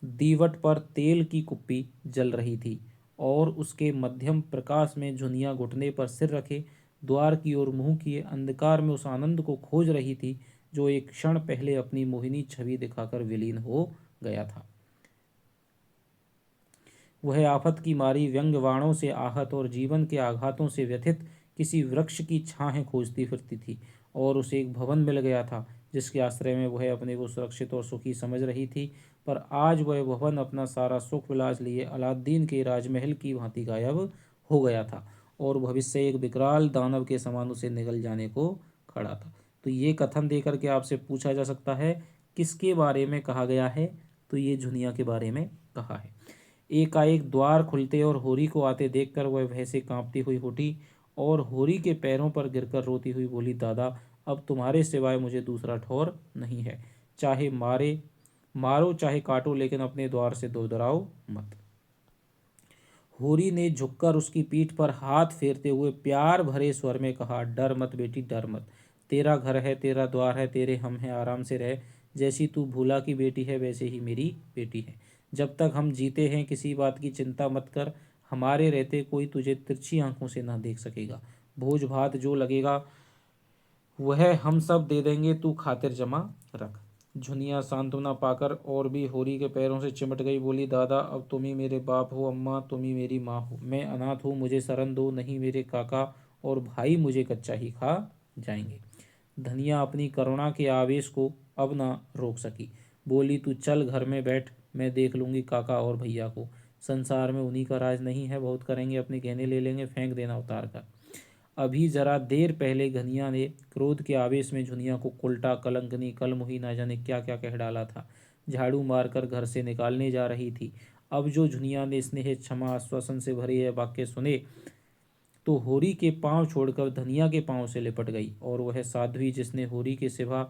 दीवट पर तेल की कुप्पी जल रही थी और उसके मध्यम प्रकाश में झुनिया घुटने पर सिर रखे द्वार की ओर मुंह किए अंधकार में उस आनंद को खोज रही थी जो एक क्षण पहले अपनी मोहिनी छवि दिखाकर विलीन हो गया था। वह आफत की मारी व्यंग वाणों से आहत और जीवन के आघातों से व्यथित किसी वृक्ष की छाहें खोजती फिरती थी, और उसे एक भवन मिल गया था जिसके आश्रय में वह अपने को सुरक्षित और सुखी समझ रही थी। पर आज वह भवन अपना सारा सुख विलास लिए अलादीन के राजमहल की भांति गायब हो गया था और भविष्य एक विकराल दानव के समान उसे निगल जाने को खड़ा था। तो ये कथन देकर के आपसे पूछा जा सकता है किसके बारे में कहा गया है, तो ये झुनिया के बारे में कहा है। एकाएक द्वार खुलते और होरी को आते देखकर वह भय से कांपती हुई उठी और होरी के पैरों पर गिरकर रोती हुई बोली, दादा अब तुम्हारे सिवाय मुझे दूसरा ठौर नहीं है। चाहे मारो चाहे काटो, लेकिन अपने द्वार से दुरदराओ मत। होरी ने झुककर उसकी पीठ पर हाथ फेरते हुए प्यार भरे स्वर में कहा, डर मत बेटी, डर मत। तेरा घर है, तेरा द्वार है, तेरे हम हैं, आराम से रह। जैसी तू भूला की बेटी है वैसे ही मेरी बेटी है। जब तक हम जीते हैं किसी बात की चिंता मत कर, हमारे रहते कोई तुझे तिरछी आंखों से ना देख सकेगा। भोज भात जो लगेगा वह हम सब दे देंगे, तू खातिर जमा रख। झुनिया सांत्वना पाकर और भी होरी के पैरों से चिमट गई, बोली दादा अब तुम ही मेरे बाप हो, अम्मा तुम ही मेरी माँ हो, मैं अनाथ हूँ, मुझे शरण दो, नहीं मेरे काका और भाई मुझे कच्चा ही खा जाएंगे। धनिया अपनी करुणा के आवेश को अब ना रोक सकी, बोली तू चल घर में बैठ, मैं देख लूंगी काका और भैया को, संसार में उन्हीं का राज नहीं है, बहुत करेंगे अपने गहने ले लेंगे, फेंक देना उतार कर। अभी जरा देर पहले घनिया ने क्रोध के आवेश में झुनिया को उल्टा कलंकनी कलमुही ना जाने क्या क्या कह डाला था, झाड़ू मारकर घर से निकालने जा रही थी। अब जो झुनिया ने स्नेह क्षमा आश्वासन से भरे यह वाक्य सुने तो होरी के पांव छोड़कर धनिया के पांव से लिपट गई, और वह साध्वी जिसने होरी के सिवा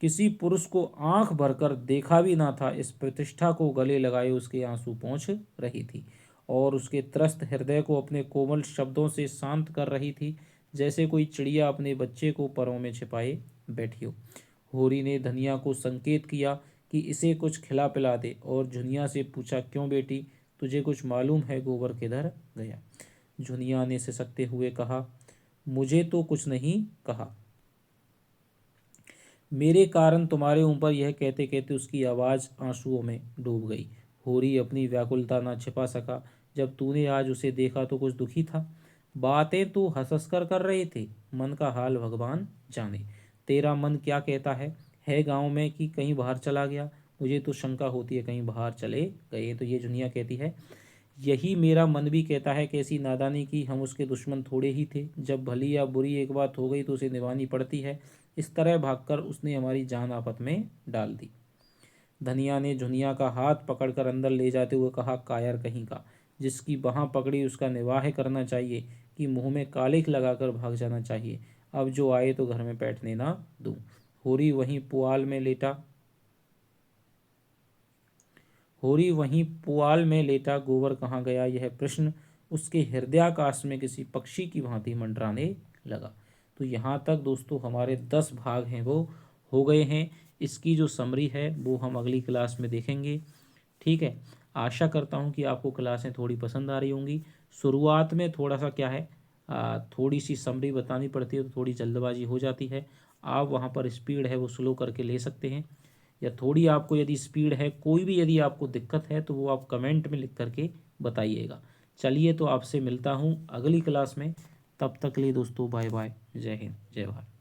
किसी पुरुष को आंख भरकर देखा भी ना था, इस प्रतिष्ठा को गले लगाए उसके आंसू पहुंच रही थी और उसके त्रस्त हृदय को अपने कोमल शब्दों से शांत कर रही थी, जैसे कोई चिड़िया अपने बच्चे को परों में छिपाए बैठी हो। होरी ने धनिया को संकेत किया कि इसे कुछ खिला पिला दे और झुनिया से पूछा, क्यों बेटी, तुझे कुछ मालूम है गोबर किधर गया? झुनिया ने सिसकते हुए कहा, मुझे तो कुछ नहीं कहा, मेरे कारण तुम्हारे ऊपर, यह कहते कहते उसकी आवाज़ आंसुओं में डूब गई। होरी अपनी व्याकुलता न छिपा सका, जब तूने आज उसे देखा तो कुछ दुखी था, बातें तो हंस हंस कर रहे थे, मन का हाल भगवान जाने। तेरा मन क्या कहता है गांव में कि कहीं बाहर चला गया? मुझे तो शंका होती है कहीं बाहर चले गए। तो ये दुनिया कहती है, यही मेरा मन भी कहता है, कैसी नादानी की, हम उसके दुश्मन थोड़े ही थे, जब भली या बुरी एक बात हो गई तो उसे निभानी पड़ती है, इस तरह भागकर उसने हमारी जान आफत में डाल दी। धनिया ने झुनिया का हाथ पकड़कर अंदर ले जाते हुए कहा, कायर कहीं का, जिसकी बाह पकड़ी उसका निर्वाह करना चाहिए कि मुंह में कालिख लगाकर भाग जाना चाहिए, अब जो आए तो घर में बैठने ना दूं। होरी वहीं पुआल में लेटा होरी वहीं पुआल में लेटा, गोबर कहाँ गया यह प्रश्न उसके हृदयाकाश में किसी पक्षी की भांति मंडराने लगा। तो यहाँ तक दोस्तों हमारे 10 भाग हैं वो हो गए हैं। इसकी जो समरी है वो हम अगली क्लास में देखेंगे। ठीक है, आशा करता हूँ कि आपको क्लासें थोड़ी पसंद आ रही होंगी। शुरुआत में थोड़ा सा क्या है, थोड़ी सी समरी बतानी पड़ती है तो थोड़ी जल्दबाजी हो जाती है। आप वहाँ पर स्पीड है वो स्लो करके ले सकते हैं, या थोड़ी आपको यदि स्पीड है, कोई भी यदि आपको दिक्कत है तो वो आप कमेंट में लिख करके बताइएगा। चलिए, तो आपसे मिलता हूँ अगली क्लास में, तब तक के लिए दोस्तों बाय बाय, जय हिंद जय भारत।